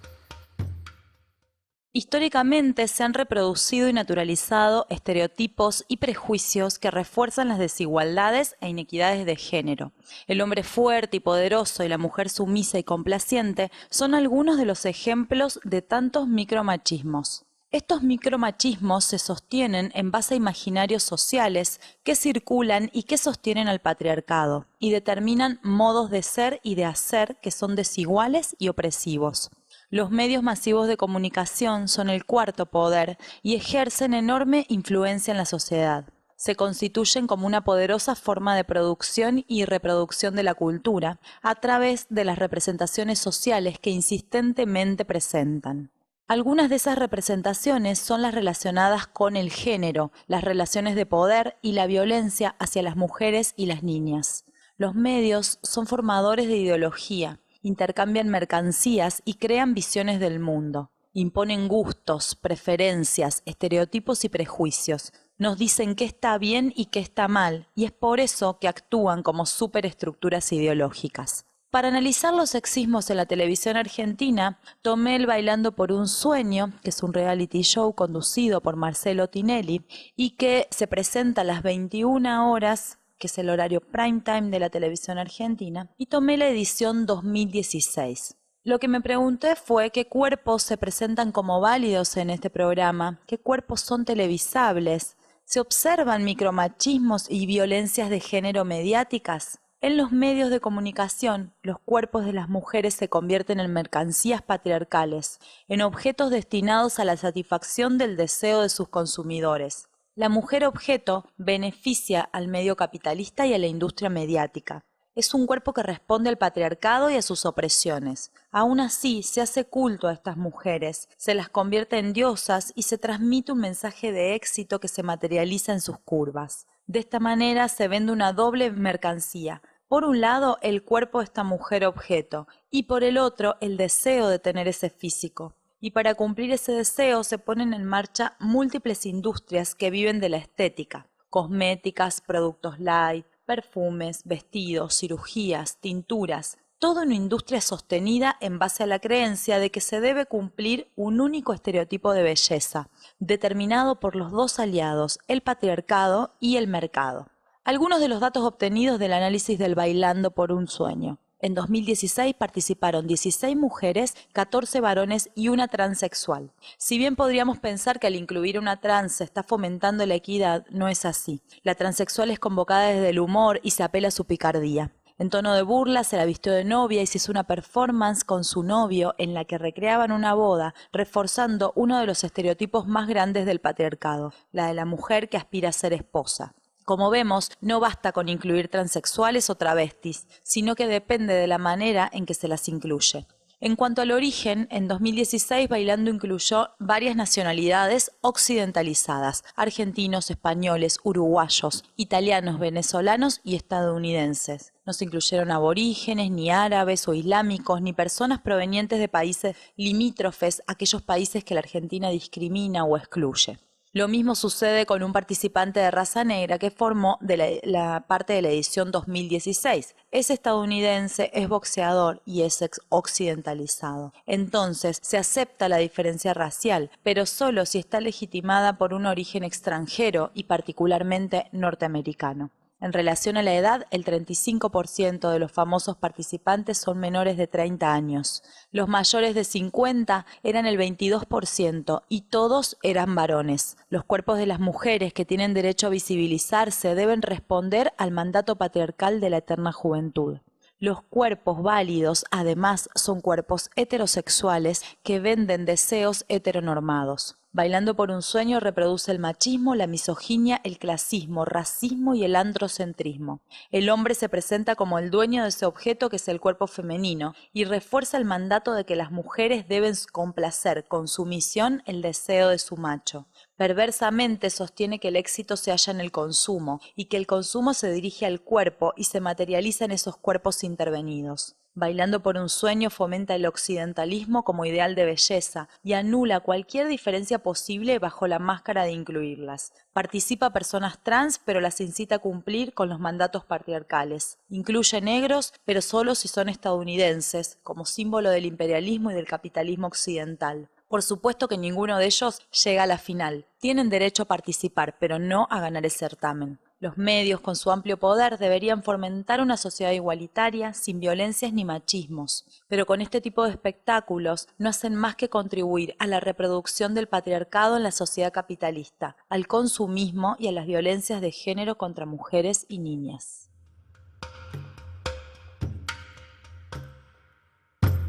Históricamente se han reproducido y naturalizado estereotipos y prejuicios que refuerzan las desigualdades e inequidades de género. El hombre fuerte y poderoso y la mujer sumisa y complaciente son algunos de los ejemplos de tantos micromachismos. Estos micromachismos se sostienen en base a imaginarios sociales que circulan y que sostienen al patriarcado y determinan modos de ser y de hacer que son desiguales y opresivos. Los medios masivos de comunicación son el cuarto poder y ejercen enorme influencia en la sociedad. Se constituyen como una poderosa forma de producción y reproducción de la cultura a través de las representaciones sociales que insistentemente presentan. Algunas de esas representaciones son las relacionadas con el género, las relaciones de poder y la violencia hacia las mujeres y las niñas. Los medios son formadores de ideología, intercambian mercancías y crean visiones del mundo. Imponen gustos, preferencias, estereotipos y prejuicios. nos dicen qué está bien y qué está mal, y es por eso que actúan como superestructuras ideológicas. Para analizar los sexismos en la televisión argentina, tomé el Bailando por un Sueño, que es un reality show conducido por Marcelo Tinelli y que se presenta a las 21 horas, que es el horario prime time de la televisión argentina, y tomé la edición 2016. Lo que me pregunté fue qué cuerpos se presentan como válidos en este programa, qué cuerpos son televisables, ¿se observan micromachismos y violencias de género mediáticas? En los medios de comunicación, los cuerpos de las mujeres se convierten en mercancías patriarcales, en objetos destinados a la satisfacción del deseo de sus consumidores. La mujer objeto beneficia al medio capitalista y a la industria mediática. Es un cuerpo que responde al patriarcado y a sus opresiones. Aún así, se hace culto a estas mujeres, se las convierte en diosas y se transmite un mensaje de éxito que se materializa en sus curvas. De esta manera se vende una doble mercancía. Por un lado, el cuerpo de esta mujer objeto, y por el otro, el deseo de tener ese físico. Y para cumplir ese deseo se ponen en marcha múltiples industrias que viven de la estética, cosméticas, productos light, perfumes, vestidos, cirugías, tinturas, toda una industria sostenida en base a la creencia de que se debe cumplir un único estereotipo de belleza, determinado por los dos aliados, el patriarcado y el mercado. Algunos de los datos obtenidos del análisis del Bailando por un Sueño. En 2016 participaron 16 mujeres, 14 varones y una transexual. Si bien podríamos pensar que al incluir una trans se está fomentando la equidad, no es así. La transexual es convocada desde el humor y se apela a su picardía. En tono de burla se la vistió de novia y se hizo una performance con su novio en la que recreaban una boda, reforzando uno de los estereotipos más grandes del patriarcado, la de la mujer que aspira a ser esposa. Como vemos, no basta con incluir transexuales o travestis, sino que depende de la manera en que se las incluye. En cuanto al origen, en 2016 Bailando incluyó varias nacionalidades occidentalizadas, argentinos, españoles, uruguayos, italianos, venezolanos y estadounidenses. No se incluyeron aborígenes, ni árabes o islámicos, ni personas provenientes de países limítrofes, aquellos países que la Argentina discrimina o excluye. Lo mismo sucede con un participante de raza negra que formó la parte de la edición 2016. Es estadounidense, es boxeador y es occidentalizado. Entonces, se acepta la diferencia racial, pero solo si está legitimada por un origen extranjero y particularmente norteamericano. En relación a la edad, el 35% de los famosos participantes son menores de 30 años. Los mayores de 50 eran el 22% y todos eran varones. Los cuerpos de las mujeres que tienen derecho a visibilizarse deben responder al mandato patriarcal de la eterna juventud. Los cuerpos válidos, además, son cuerpos heterosexuales que venden deseos heteronormados. Bailando por un Sueño reproduce el machismo, la misoginia, el clasismo, racismo y el androcentrismo. El hombre se presenta como el dueño de ese objeto que es el cuerpo femenino y refuerza el mandato de que las mujeres deben complacer con sumisión el deseo de su macho. Perversamente sostiene que el éxito se halla en el consumo y que el consumo se dirige al cuerpo y se materializa en esos cuerpos intervenidos. Bailando por un Sueño fomenta el occidentalismo como ideal de belleza y anula cualquier diferencia posible bajo la máscara de incluirlas. Participa personas trans, pero las incita a cumplir con los mandatos patriarcales. Incluye negros, pero solo si son estadounidenses, como símbolo del imperialismo y del capitalismo occidental. Por supuesto que ninguno de ellos llega a la final. Tienen derecho a participar, pero no a ganar el certamen. Los medios, con su amplio poder, deberían fomentar una sociedad igualitaria, sin violencias ni machismos. Pero con este tipo de espectáculos no hacen más que contribuir a la reproducción del patriarcado en la sociedad capitalista, al consumismo y a las violencias de género contra mujeres y niñas.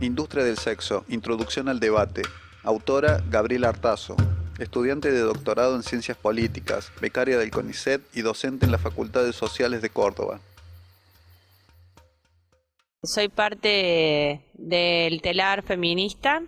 Industria del sexo, introducción al debate. Autora Gabriela Artazo. Estudiante de doctorado en Ciencias Políticas, becaria del CONICET y docente en las Facultades Sociales de Córdoba. Soy parte del Telar Feminista,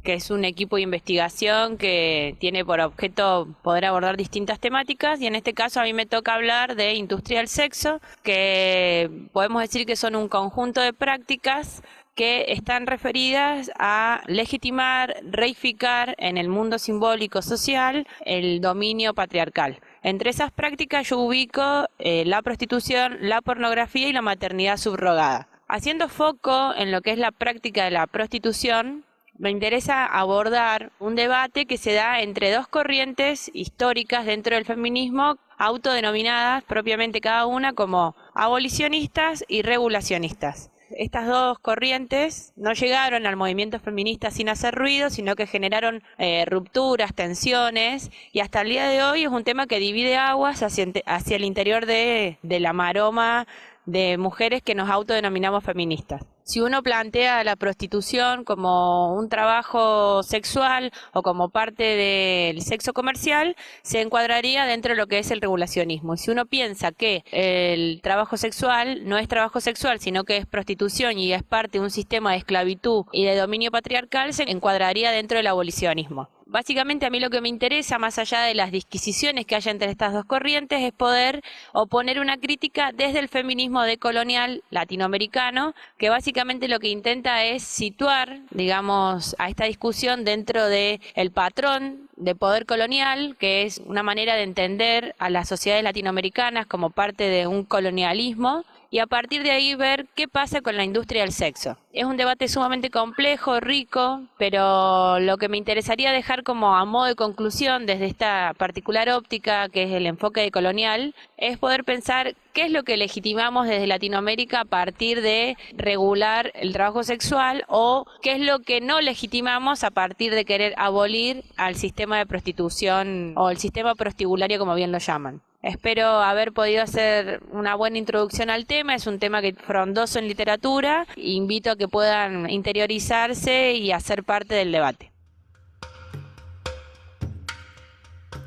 que es un equipo de investigación que tiene por objeto poder abordar distintas temáticas, y en este caso a mí me toca hablar de industria del sexo, que podemos decir que son un conjunto de prácticas que están referidas a legitimar, reificar en el mundo simbólico social el dominio patriarcal. Entre esas prácticas yo ubico la prostitución, la pornografía y la maternidad subrogada. Haciendo foco en lo que es la práctica de la prostitución, me interesa abordar un debate que se da entre dos corrientes históricas dentro del feminismo, autodenominadas propiamente cada una como abolicionistas y regulacionistas. Estas dos corrientes no llegaron al movimiento feminista sin hacer ruido, sino que generaron rupturas, tensiones, y hasta el día de hoy es un tema que divide aguas hacia el interior de la maroma de mujeres que nos autodenominamos feministas. Si uno plantea la prostitución como un trabajo sexual o como parte del sexo comercial, se encuadraría dentro de lo que es el regulacionismo. Y si uno piensa que el trabajo sexual no es trabajo sexual, sino que es prostitución y es parte de un sistema de esclavitud y de dominio patriarcal, se encuadraría dentro del abolicionismo. Básicamente a mí lo que me interesa, más allá de las disquisiciones que haya entre estas dos corrientes, es poder oponer una crítica desde el feminismo decolonial latinoamericano, que básicamente lo que intenta es situar, digamos, a esta discusión dentro del patrón de poder colonial, que es una manera de entender a las sociedades latinoamericanas como parte de un colonialismo, y a partir de ahí ver qué pasa con la industria del sexo. Es un debate sumamente complejo, rico, pero lo que me interesaría dejar como a modo de conclusión desde esta particular óptica, que es el enfoque decolonial, es poder pensar qué es lo que legitimamos desde Latinoamérica a partir de regular el trabajo sexual, o qué es lo que no legitimamos a partir de querer abolir al sistema de prostitución o el sistema prostibulario, como bien lo llaman. Espero haber podido hacer una buena introducción al tema. Es un tema que es frondoso en literatura. Invito a que puedan interiorizarse y hacer parte del debate.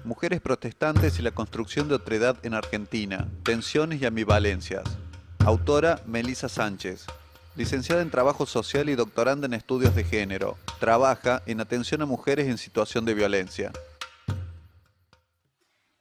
Mujeres protestantes y la construcción de otredad en Argentina, tensiones y ambivalencias. Autora Melissa Sánchez. Licenciada en Trabajo Social y doctoranda en Estudios de Género. Trabaja en atención a mujeres en situación de violencia.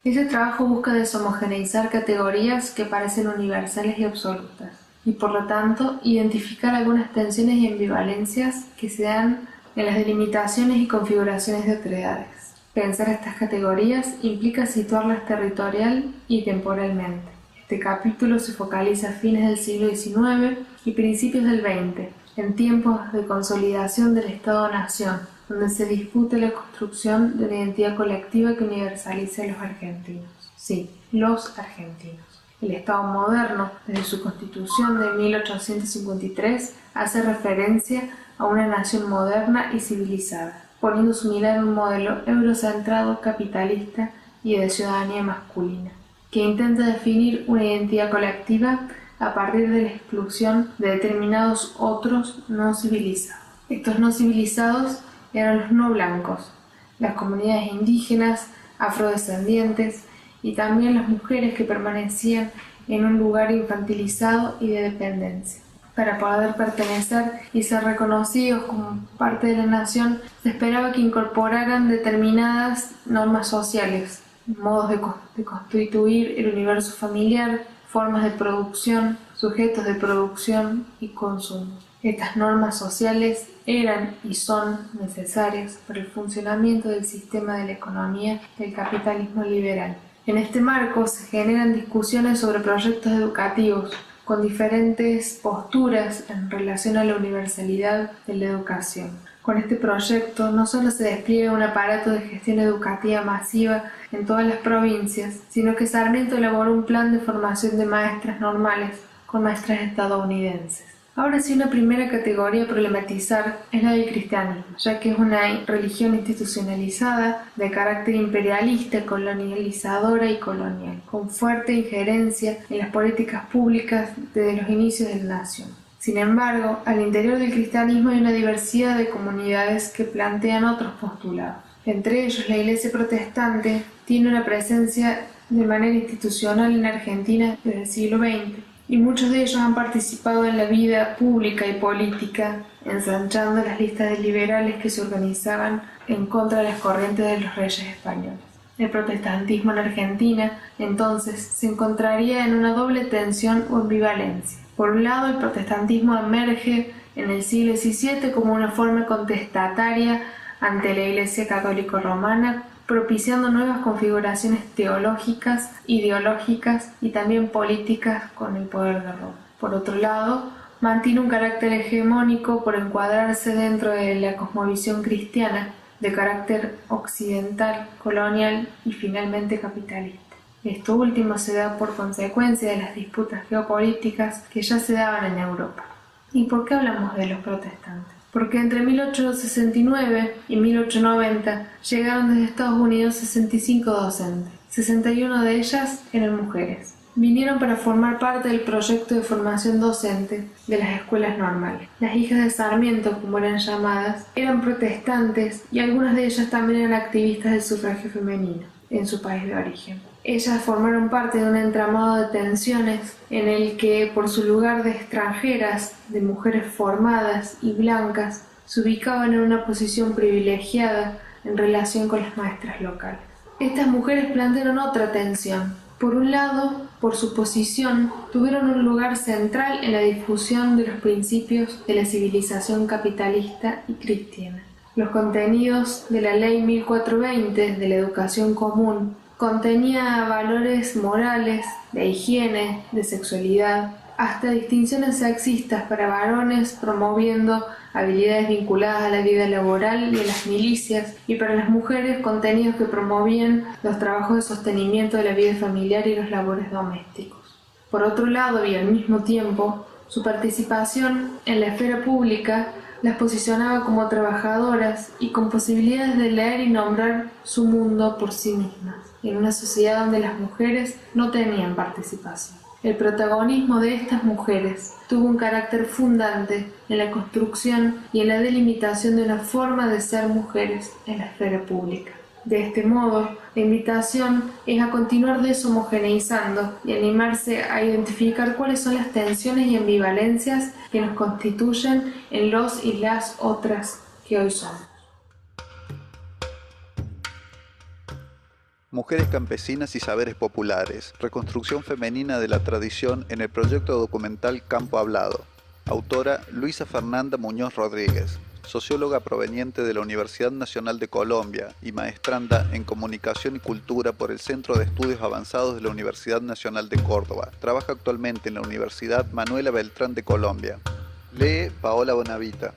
Este trabajo busca deshomogeneizar categorías que parecen universales y absolutas, y por lo tanto identificar algunas tensiones y ambivalencias que se dan en las delimitaciones y configuraciones de otredades. Pensar estas categorías implica situarlas territorial y temporalmente. Este capítulo se focaliza a fines del siglo XIX y principios del XX, en tiempos de consolidación del Estado-Nación, donde se discute la construcción de una identidad colectiva que universalice a los argentinos. Sí, los argentinos. El Estado moderno, desde su constitución de 1853, hace referencia a una nación moderna y civilizada, poniendo su mirada en un modelo eurocentrado, capitalista y de ciudadanía masculina, que intenta definir una identidad colectiva a partir de la exclusión de determinados otros no civilizados. Estos no civilizados eran los no blancos, las comunidades indígenas, afrodescendientes y también las mujeres que permanecían en un lugar infantilizado y de dependencia. Para poder pertenecer y ser reconocidos como parte de la nación, se esperaba que incorporaran determinadas normas sociales, modos de constituir el universo familiar, formas de producción, sujetos de producción y consumo. Estas normas sociales eran y son necesarias para el funcionamiento del sistema de la economía del capitalismo liberal. En este marco se generan discusiones sobre proyectos educativos con diferentes posturas en relación a la universalidad de la educación. Con este proyecto no solo se despliega un aparato de gestión educativa masiva en todas las provincias, sino que Sarmiento elaboró un plan de formación de maestras normales con maestras estadounidenses. Ahora sí, una primera categoría a problematizar es la del cristianismo, ya que es una religión institucionalizada de carácter imperialista, colonializadora y colonial, con fuerte injerencia en las políticas públicas desde los inicios de la nación. Sin embargo, al interior del cristianismo hay una diversidad de comunidades que plantean otros postulados. Entre ellos, la Iglesia protestante tiene una presencia de manera institucional en Argentina desde el siglo XX. Y muchos de ellos han participado en la vida pública y política, ensanchando las listas de liberales que se organizaban en contra de las corrientes de los reyes españoles. El protestantismo en Argentina, entonces, se encontraría en una doble tensión o ambivalencia. Por un lado, el protestantismo emerge en el siglo XVII como una forma contestataria ante la Iglesia católico-romana propiciando nuevas configuraciones teológicas, ideológicas y también políticas con el poder de Roma. Por otro lado, mantiene un carácter hegemónico por encuadrarse dentro de la cosmovisión cristiana de carácter occidental, colonial y finalmente capitalista. Esto último se da por consecuencia de las disputas geopolíticas que ya se daban en Europa. ¿Y por qué hablamos de los protestantes? Porque entre 1869 y 1890 llegaron desde Estados Unidos 65 docentes. 61 de ellas eran mujeres. Vinieron para formar parte del proyecto de formación docente de las escuelas normales. Las hijas de Sarmiento, como eran llamadas, eran protestantes y algunas de ellas también eran activistas del sufragio femenino en su país de origen. Ellas formaron parte de un entramado de tensiones en el que, por su lugar de extranjeras, de mujeres formadas y blancas, se ubicaban en una posición privilegiada en relación con las maestras locales. Estas mujeres plantearon otra tensión. Por un lado, por su posición, tuvieron un lugar central en la difusión de los principios de la civilización capitalista y cristiana. Los contenidos de la Ley 1420 de la educación común contenía valores morales, de higiene, de sexualidad, hasta distinciones sexistas para varones, promoviendo habilidades vinculadas a la vida laboral y a las milicias, y para las mujeres contenidos que promovían los trabajos de sostenimiento de la vida familiar y los labores domésticos. Por otro lado, y al mismo tiempo, su participación en la esfera pública las posicionaba como trabajadoras y con posibilidades de leer y nombrar su mundo por sí mismas, en una sociedad donde las mujeres no tenían participación. El protagonismo de estas mujeres tuvo un carácter fundante en la construcción y en la delimitación de una forma de ser mujeres en la esfera pública. De este modo, la invitación es a continuar deshomogeneizando y animarse a identificar cuáles son las tensiones y ambivalencias que nos constituyen en los y las otras que hoy somos. Mujeres campesinas y saberes populares. Reconstrucción femenina de la tradición en el proyecto documental Campo Hablado. Autora Luisa Fernanda Muñoz Rodríguez, socióloga proveniente de la Universidad Nacional de Colombia y maestranda en Comunicación y Cultura por el Centro de Estudios Avanzados de la Universidad Nacional de Córdoba. Trabaja actualmente en la Universidad Manuela Beltrán de Colombia. Lee Paola Bonavita.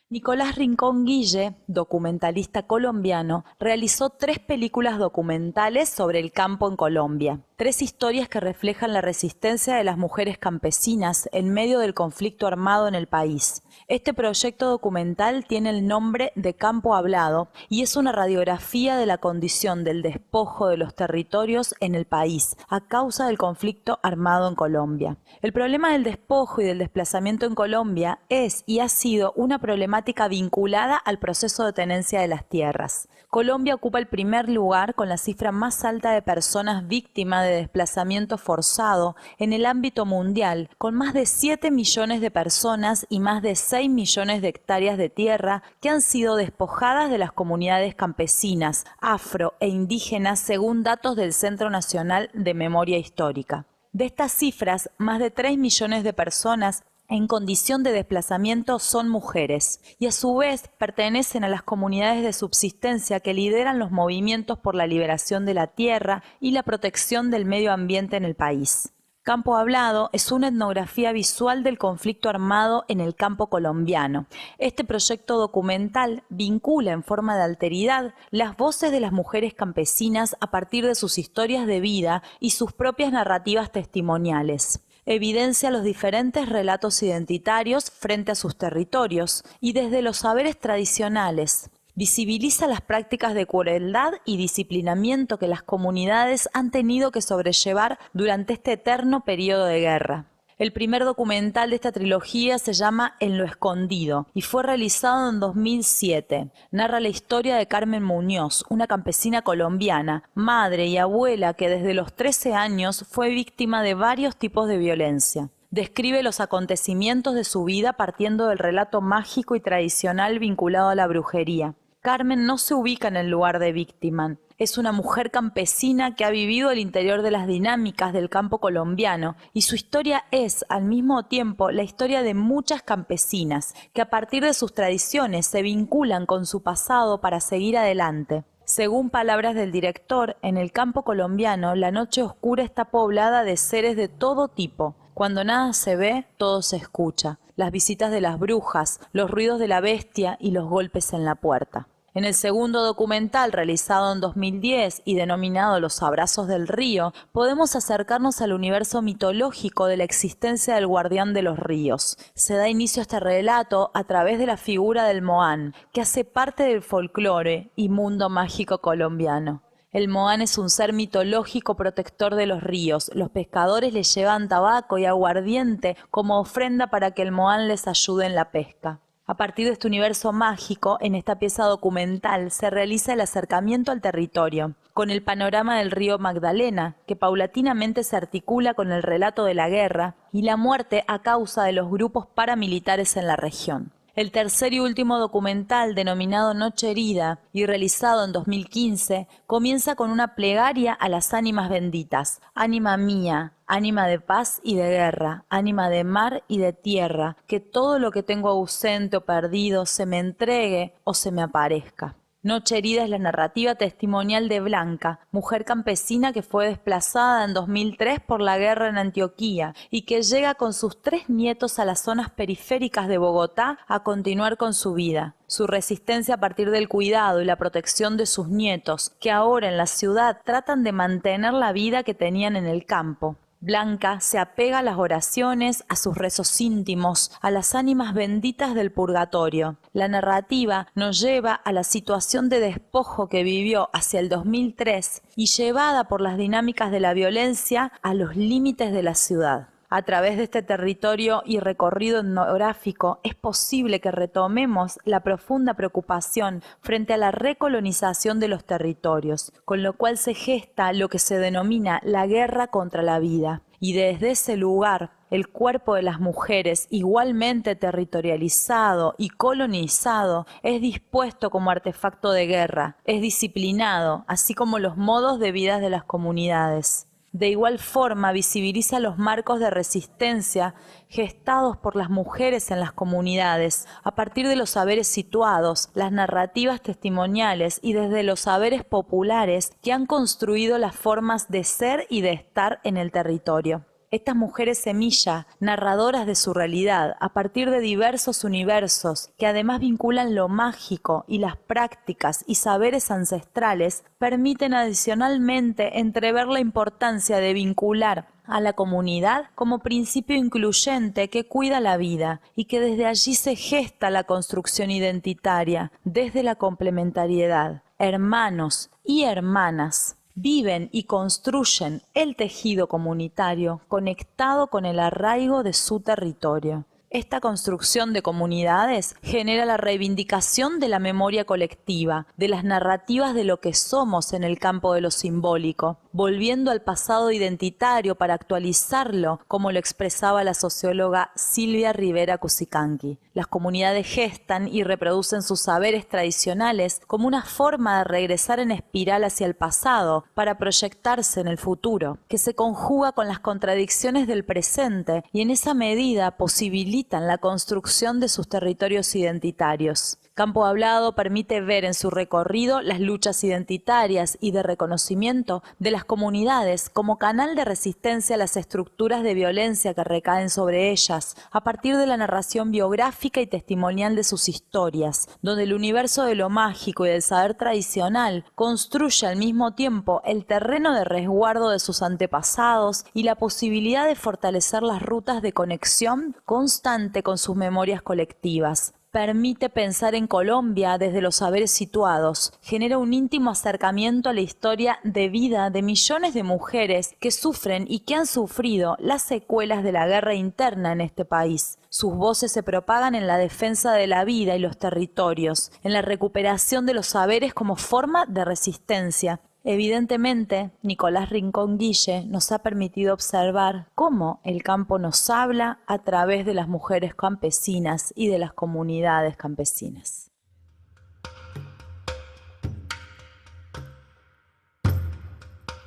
Nicolás Rincón Guille, documentalista colombiano, realizó 3 películas documentales sobre el campo en Colombia. 3 historias que reflejan la resistencia de las mujeres campesinas en medio del conflicto armado en el país. Este proyecto documental tiene el nombre de Campo Hablado y es una radiografía de la condición del despojo de los territorios en el país a causa del conflicto armado en Colombia. El problema del despojo y del desplazamiento en Colombia es y ha sido una problemática vinculada al proceso de tenencia de las tierras. Colombia ocupa el primer lugar con la cifra más alta de personas víctimas de desplazamiento forzado en el ámbito mundial, con más de 7 millones de personas y más de 6 millones de hectáreas de tierra que han sido despojadas de las comunidades campesinas, afro e indígenas según datos del Centro Nacional de Memoria Histórica. De estas cifras, más de 3 millones de personas en condición de desplazamiento son mujeres y a su vez pertenecen a las comunidades de subsistencia que lideran los movimientos por la liberación de la tierra y la protección del medio ambiente en el país. Campo Hablado es una etnografía visual del conflicto armado en el campo colombiano. Este proyecto documental vincula en forma de alteridad las voces de las mujeres campesinas a partir de sus historias de vida y sus propias narrativas testimoniales. Evidencia los diferentes relatos identitarios frente a sus territorios y desde los saberes tradicionales. Visibiliza las prácticas de crueldad y disciplinamiento que las comunidades han tenido que sobrellevar durante este eterno periodo de guerra. El primer documental de esta trilogía se llama En lo escondido y fue realizado en 2007. Narra la historia de Carmen Muñoz, una campesina colombiana, madre y abuela que desde los 13 años fue víctima de varios tipos de violencia. Describe los acontecimientos de su vida partiendo del relato mágico y tradicional vinculado a la brujería. Carmen no se ubica en el lugar de víctima. Es una mujer campesina que ha vivido al interior de las dinámicas del campo colombiano y su historia es, al mismo tiempo, la historia de muchas campesinas que a partir de sus tradiciones se vinculan con su pasado para seguir adelante. Según palabras del director, en el campo colombiano la noche oscura está poblada de seres de todo tipo. Cuando nada se ve, todo se escucha. Las visitas de las brujas, los ruidos de la bestia y los golpes en la puerta. En el segundo documental, realizado en 2010 y denominado Los Abrazos del Río, podemos acercarnos al universo mitológico de la existencia del guardián de los ríos. Se da inicio a este relato a través de la figura del Moán, que hace parte del folclore y mundo mágico colombiano. El Moán es un ser mitológico protector de los ríos. Los pescadores le llevan tabaco y aguardiente como ofrenda para que el Moán les ayude en la pesca. A partir de este universo mágico, en esta pieza documental se realiza el acercamiento al territorio, con el panorama del río Magdalena, que paulatinamente se articula con el relato de la guerra y la muerte a causa de los grupos paramilitares en la región. El tercer y último documental, denominado Noche Herida y realizado en 2015, comienza con una plegaria a las ánimas benditas. Ánima mía, ánima de paz y de guerra, ánima de mar y de tierra, que todo lo que tengo ausente o perdido se me entregue o se me aparezca. Noche Herida es la narrativa testimonial de Blanca, mujer campesina que fue desplazada en 2003 por la guerra en Antioquía y que llega con sus 3 nietos a las zonas periféricas de Bogotá a continuar con su vida. Su resistencia a partir del cuidado y la protección de sus nietos, que ahora en la ciudad tratan de mantener la vida que tenían en el campo. Blanca se apega a las oraciones, a sus rezos íntimos, a las ánimas benditas del purgatorio. La narrativa nos lleva a la situación de despojo que vivió hacia el 2003 y llevada por las dinámicas de la violencia a los límites de la ciudad. A través de este territorio y recorrido etnográfico es posible que retomemos la profunda preocupación frente a la recolonización de los territorios, con lo cual se gesta lo que se denomina la guerra contra la vida. Y desde ese lugar, el cuerpo de las mujeres, igualmente territorializado y colonizado, es dispuesto como artefacto de guerra, es disciplinado, así como los modos de vida de las comunidades. De igual forma, visibiliza los marcos de resistencia gestados por las mujeres en las comunidades, a partir de los saberes situados, las narrativas testimoniales y desde los saberes populares que han construido las formas de ser y de estar en el territorio. Estas mujeres semilla, narradoras de su realidad, a partir de diversos universos, que además vinculan lo mágico y las prácticas y saberes ancestrales, permiten adicionalmente entrever la importancia de vincular a la comunidad como principio incluyente que cuida la vida y que desde allí se gesta la construcción identitaria, desde la complementariedad. Hermanos y hermanas viven y construyen el tejido comunitario conectado con el arraigo de su territorio. Esta construcción de comunidades genera la reivindicación de la memoria colectiva, de las narrativas de lo que somos en el campo de lo simbólico, volviendo al pasado identitario para actualizarlo, como lo expresaba la socióloga Silvia Rivera Cusicanqui. Las comunidades gestan y reproducen sus saberes tradicionales como una forma de regresar en espiral hacia el pasado para proyectarse en el futuro, que se conjuga con las contradicciones del presente y en esa medida posibilita la construcción de sus territorios identitarios. Campo Hablado permite ver en su recorrido las luchas identitarias y de reconocimiento de las comunidades como canal de resistencia a las estructuras de violencia que recaen sobre ellas, a partir de la narración biográfica y testimonial de sus historias, donde el universo de lo mágico y del saber tradicional construye al mismo tiempo el terreno de resguardo de sus antepasados y la posibilidad de fortalecer las rutas de conexión constante con sus memorias colectivas. Permite pensar en Colombia desde los saberes situados, genera un íntimo acercamiento a la historia de vida de millones de mujeres que sufren y que han sufrido las secuelas de la guerra interna en este país. Sus voces se propagan en la defensa de la vida y los territorios, en la recuperación de los saberes como forma de resistencia. Evidentemente, Nicolás Rincón Guille nos ha permitido observar cómo el campo nos habla a través de las mujeres campesinas y de las comunidades campesinas.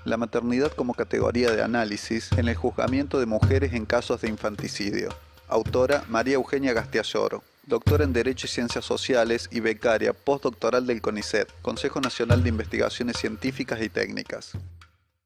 La maternidad como categoría de análisis en el juzgamiento de mujeres en casos de infanticidio. Autora María Eugenia Gastiayoro, doctora en Derecho y Ciencias Sociales y becaria postdoctoral del CONICET, Consejo Nacional de Investigaciones Científicas y Técnicas.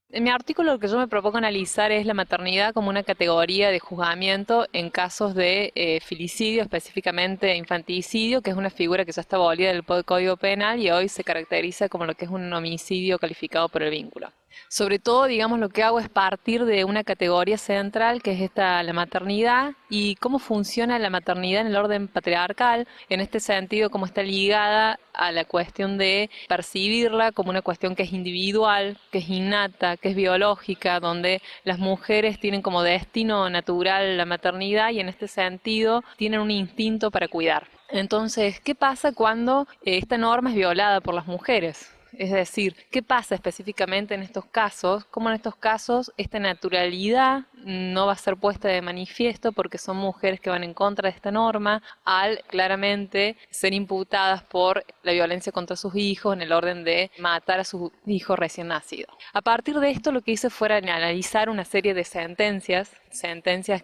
En mi artículo lo que yo me propongo analizar es la maternidad como una categoría de juzgamiento en casos de filicidio, específicamente infanticidio, que es una figura que ya está abolida del Código Penal y hoy se caracteriza como lo que es un homicidio calificado por el vínculo. Sobre todo, digamos, lo que hago es partir de una categoría central, que es esta, la maternidad, y cómo funciona la maternidad en el orden patriarcal, en este sentido, cómo está ligada a la cuestión de percibirla como una cuestión que es individual, que es innata, que es biológica, donde las mujeres tienen como destino natural la maternidad y en este sentido tienen un instinto para cuidar. Entonces, ¿qué pasa cuando esta norma es violada por las mujeres? Es decir, ¿qué pasa específicamente en estos casos? Cómo en estos casos esta naturalidad no va a ser puesta de manifiesto porque son mujeres que van en contra de esta norma al claramente ser imputadas por la violencia contra sus hijos en el orden de matar a su hijo recién nacido. A partir de esto lo que hice fue analizar una serie de sentencias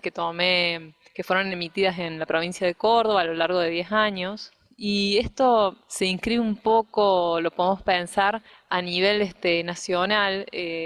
que tomé, que fueron emitidas en la provincia de Córdoba a lo largo de 10 años. Y esto se inscribe un poco, lo podemos pensar, a nivel nacional.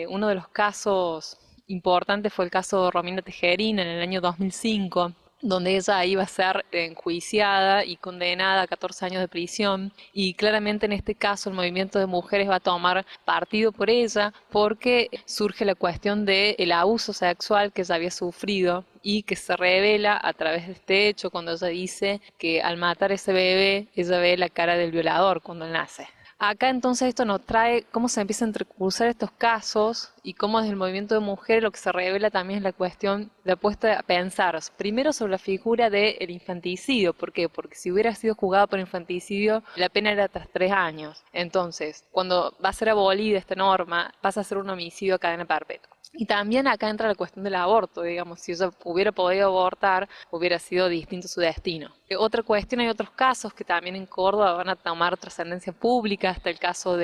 Uno de los casos importantes fue el caso de Romina Tejerín en el año 2005, donde ella iba a ser enjuiciada y condenada a 14 años de prisión. Y claramente en este caso el movimiento de mujeres va a tomar partido por ella porque surge la cuestión del abuso sexual que ella había sufrido y que se revela a través de este hecho cuando ella dice que al matar a ese bebé ella ve la cara del violador cuando él nace. Acá entonces esto nos trae cómo se empiezan a entrecursar estos casos y cómo desde el movimiento de mujeres lo que se revela también es la cuestión de apuesta a pensar primero sobre la figura del infanticidio. ¿Por qué? Porque si hubiera sido juzgado por infanticidio la pena era tras 3 años. Entonces, cuando va a ser abolida esta norma pasa a ser un homicidio a cadena perpetua. Y también acá entra la cuestión del aborto, digamos, si ella hubiera podido abortar, hubiera sido distinto su destino. Otra cuestión, hay otros casos que también en Córdoba van a tomar trascendencia pública, hasta el caso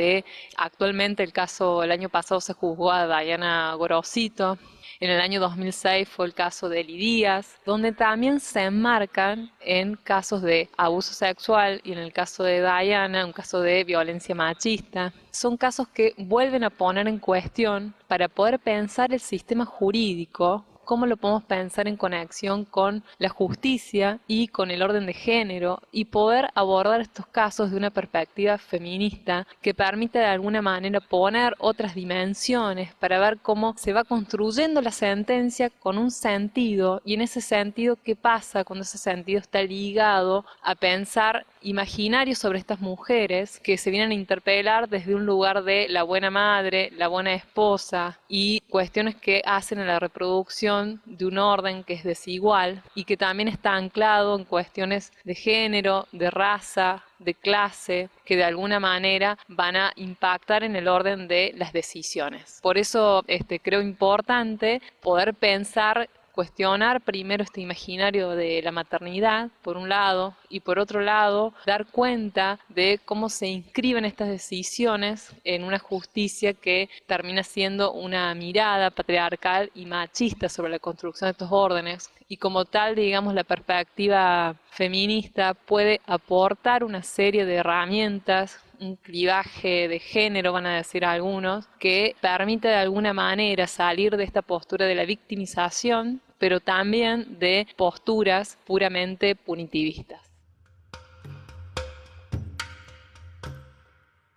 actualmente el año pasado se juzgó a Dayana Gorosito, en el año 2006 fue el caso de Eli Díaz, donde también se enmarcan en casos de abuso sexual y en el caso de Dayana, un caso de violencia machista. Son casos que vuelven a poner en cuestión para poder pensar el sistema jurídico, cómo lo podemos pensar en conexión con la justicia y con el orden de género y poder abordar estos casos de una perspectiva feminista que permite de alguna manera poner otras dimensiones para ver cómo se va construyendo la sentencia con un sentido y en ese sentido qué pasa cuando ese sentido está ligado a pensar imaginarios sobre estas mujeres que se vienen a interpelar desde un lugar de la buena madre, la buena esposa y cuestiones que hacen a la reproducción de un orden que es desigual y que también está anclado en cuestiones de género, de raza, de clase, que de alguna manera van a impactar en el orden de las decisiones. Por eso creo importante poder pensar, cuestionar primero este imaginario de la maternidad, por un lado, y por otro lado, dar cuenta de cómo se inscriben estas decisiones en una justicia que termina siendo una mirada patriarcal y machista sobre la construcción de estos órdenes, y como tal, digamos, la perspectiva feminista puede aportar una serie de herramientas, un clivaje de género, van a decir algunos, que permite de alguna manera salir de esta postura de la victimización, pero también de posturas puramente punitivistas.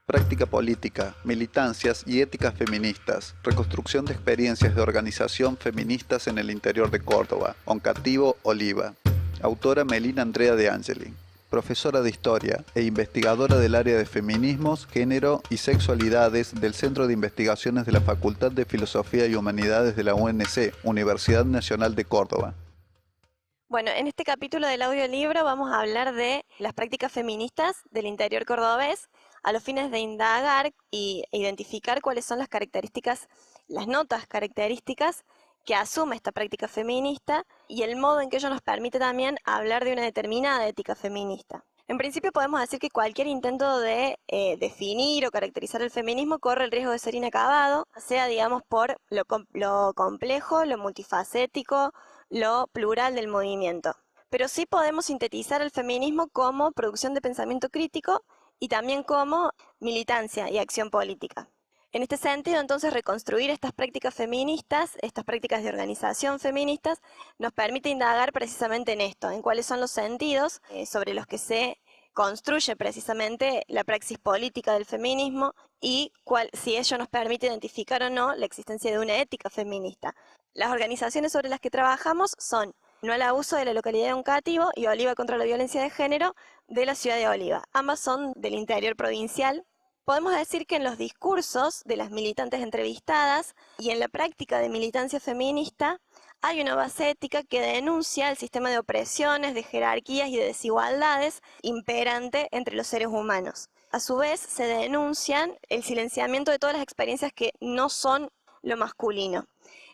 Práctica política, militancias y éticas feministas, reconstrucción de experiencias de organización feministas en el interior de Córdoba, Oncativo, Oliva. Autora Melina Andrea De Angeli. Profesora de Historia e investigadora del área de Feminismos, Género y Sexualidades del Centro de Investigaciones de la Facultad de Filosofía y Humanidades de la UNC, Universidad Nacional de Córdoba. Bueno, en este capítulo del audiolibro vamos a hablar de las prácticas feministas del interior cordobés a los fines de indagar e identificar cuáles son las características, las notas características que asume esta práctica feminista y el modo en que ello nos permite también hablar de una determinada ética feminista. En principio podemos decir que cualquier intento de definir o caracterizar el feminismo corre el riesgo de ser inacabado, sea digamos por lo complejo, lo multifacético, lo plural del movimiento. Pero sí podemos sintetizar el feminismo como producción de pensamiento crítico y también como militancia y acción política. En este sentido, entonces, reconstruir estas prácticas feministas, estas prácticas de organización feministas, nos permite indagar precisamente en esto, en cuáles son los sentidos sobre los que se construye precisamente la praxis política del feminismo y si ello nos permite identificar o no la existencia de una ética feminista. Las organizaciones sobre las que trabajamos son No al abuso de la localidad de Uncativo y Oliva contra la violencia de género de la ciudad de Oliva. Ambas son del interior provincial. Podemos decir que en los discursos de las militantes entrevistadas y en la práctica de militancia feminista hay una base ética que denuncia el sistema de opresiones, de jerarquías y de desigualdades imperante entre los seres humanos. A su vez, se denuncian el silenciamiento de todas las experiencias que no son lo masculino.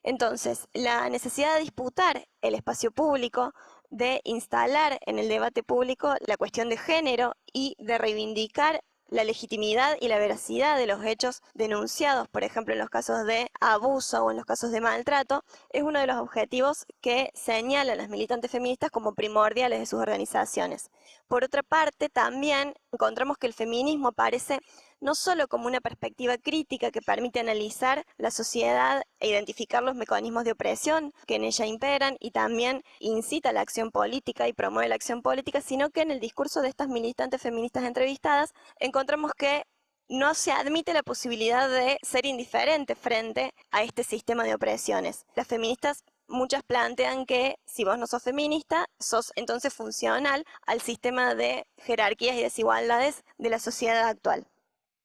Entonces, la necesidad de disputar el espacio público, de instalar en el debate público la cuestión de género y de reivindicar la legitimidad y la veracidad de los hechos denunciados, por ejemplo, en los casos de abuso o en los casos de maltrato, es uno de los objetivos que señalan las militantes feministas como primordiales de sus organizaciones. Por otra parte, también encontramos que el feminismo aparece no solo como una perspectiva crítica que permite analizar la sociedad e identificar los mecanismos de opresión que en ella imperan y también incita la acción política y promueve la acción política, sino que en el discurso de estas militantes feministas entrevistadas encontramos que no se admite la posibilidad de ser indiferente frente a este sistema de opresiones. Las feministas muchas plantean que si vos no sos feminista, sos entonces funcional al sistema de jerarquías y desigualdades de la sociedad actual.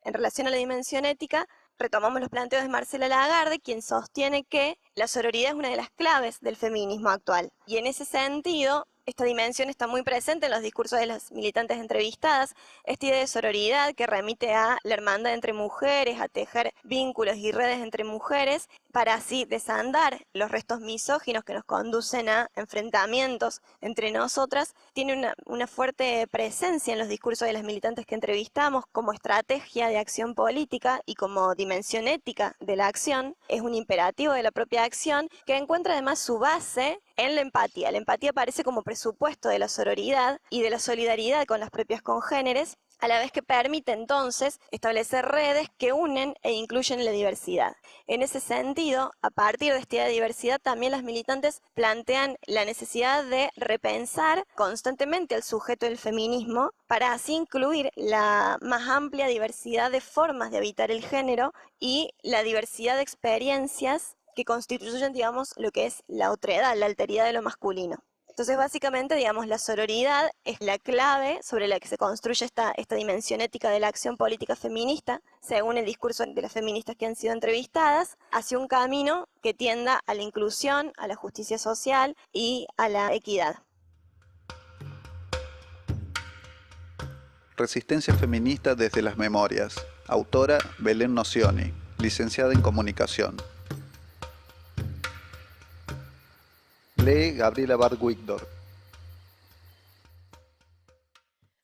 En relación a la dimensión ética, retomamos los planteos de Marcela Lagarde, quien sostiene que la sororidad es una de las claves del feminismo actual. Y en ese sentido, esta dimensión está muy presente en los discursos de las militantes entrevistadas, esta idea de sororidad que remite a la hermandad entre mujeres, a tejer vínculos y redes entre mujeres, para así desandar los restos misóginos que nos conducen a enfrentamientos entre nosotras, tiene una fuerte presencia en los discursos de las militantes que entrevistamos como estrategia de acción política y como dimensión ética de la acción. Es un imperativo de la propia acción que encuentra además su base en la empatía. La empatía aparece como presupuesto de la sororidad y de la solidaridad con las propias congéneres, a la vez que permite entonces establecer redes que unen e incluyen la diversidad. En ese sentido, a partir de esta diversidad, también las militantes plantean la necesidad de repensar constantemente al sujeto del feminismo para así incluir la más amplia diversidad de formas de habitar el género y la diversidad de experiencias que constituyen, digamos, lo que es la otredad, la alteridad de lo masculino. Entonces, básicamente, digamos, la sororidad es la clave sobre la que se construye esta dimensión ética de la acción política feminista, según el discurso de las feministas que han sido entrevistadas, hacia un camino que tienda a la inclusión, a la justicia social y a la equidad. Resistencia feminista desde las memorias. Autora Belén Nocioni, licenciada en Comunicación. Lee Gabriela Bart-Wigdor.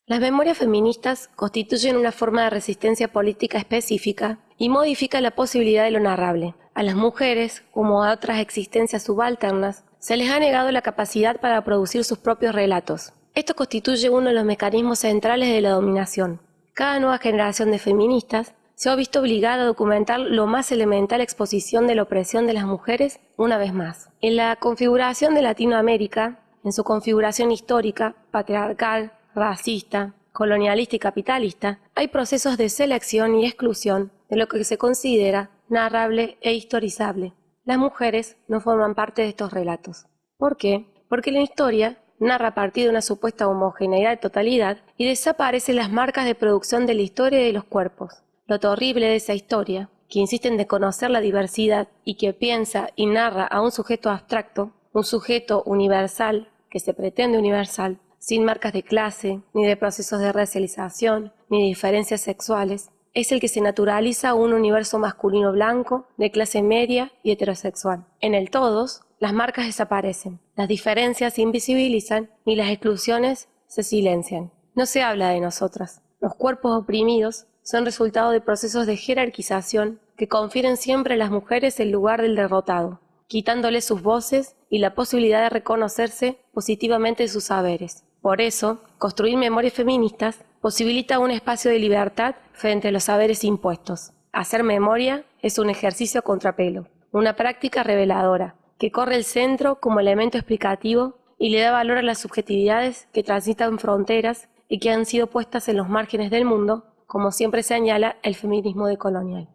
Las memorias feministas constituyen una forma de resistencia política específica y modifican la posibilidad de lo narrable. A las mujeres, como a otras existencias subalternas, se les ha negado la capacidad para producir sus propios relatos. Esto constituye uno de los mecanismos centrales de la dominación. Cada nueva generación de feministas se ha visto obligada a documentar lo más elemental exposición de la opresión de las mujeres una vez más. En la configuración de Latinoamérica, en su configuración histórica, patriarcal, racista, colonialista y capitalista, hay procesos de selección y exclusión de lo que se considera narrable e historizable. Las mujeres no forman parte de estos relatos. ¿Por qué? Porque la historia narra a partir de una supuesta homogeneidad de totalidad y desaparecen las marcas de producción de la historia y de los cuerpos. Lo terrible de esa historia, que insiste en desconocer la diversidad y que piensa y narra a un sujeto abstracto, un sujeto universal, que se pretende universal, sin marcas de clase, ni de procesos de racialización, ni de diferencias sexuales, es el que se naturaliza a un universo masculino blanco, de clase media y heterosexual. En el todos, las marcas desaparecen, las diferencias se invisibilizan y las exclusiones se silencian. no se habla de nosotras. Los cuerpos oprimidos son resultado de procesos de jerarquización que confieren siempre a las mujeres el lugar del derrotado, quitándoles sus voces y la posibilidad de reconocerse positivamente de sus saberes. Por eso, construir memorias feministas posibilita un espacio de libertad frente a los saberes impuestos. Hacer memoria es un ejercicio a contrapelo, una práctica reveladora, que corre el centro como elemento explicativo y le da valor a las subjetividades que transitan fronteras y que han sido puestas en los márgenes del mundo, como siempre señala el feminismo decolonial.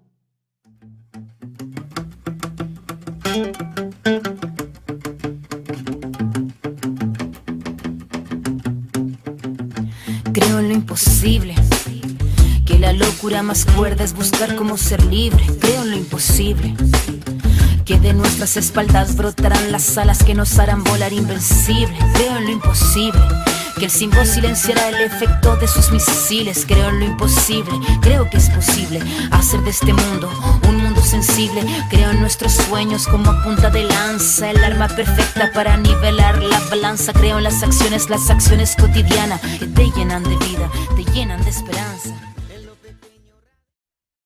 Creo en lo imposible, que la locura más cuerda es buscar cómo ser libre. Creo en lo imposible, que de nuestras espaldas brotarán las alas que nos harán volar invencible. Creo en lo imposible, que el símbolo silenciará el efecto de sus misiles. Creo en lo imposible, creo que es posible hacer de este mundo un mundo sensible. Creo en nuestros sueños como a punta de lanza, el arma perfecta para nivelar la balanza. Creo en las acciones cotidianas que te llenan de vida, te llenan de esperanza.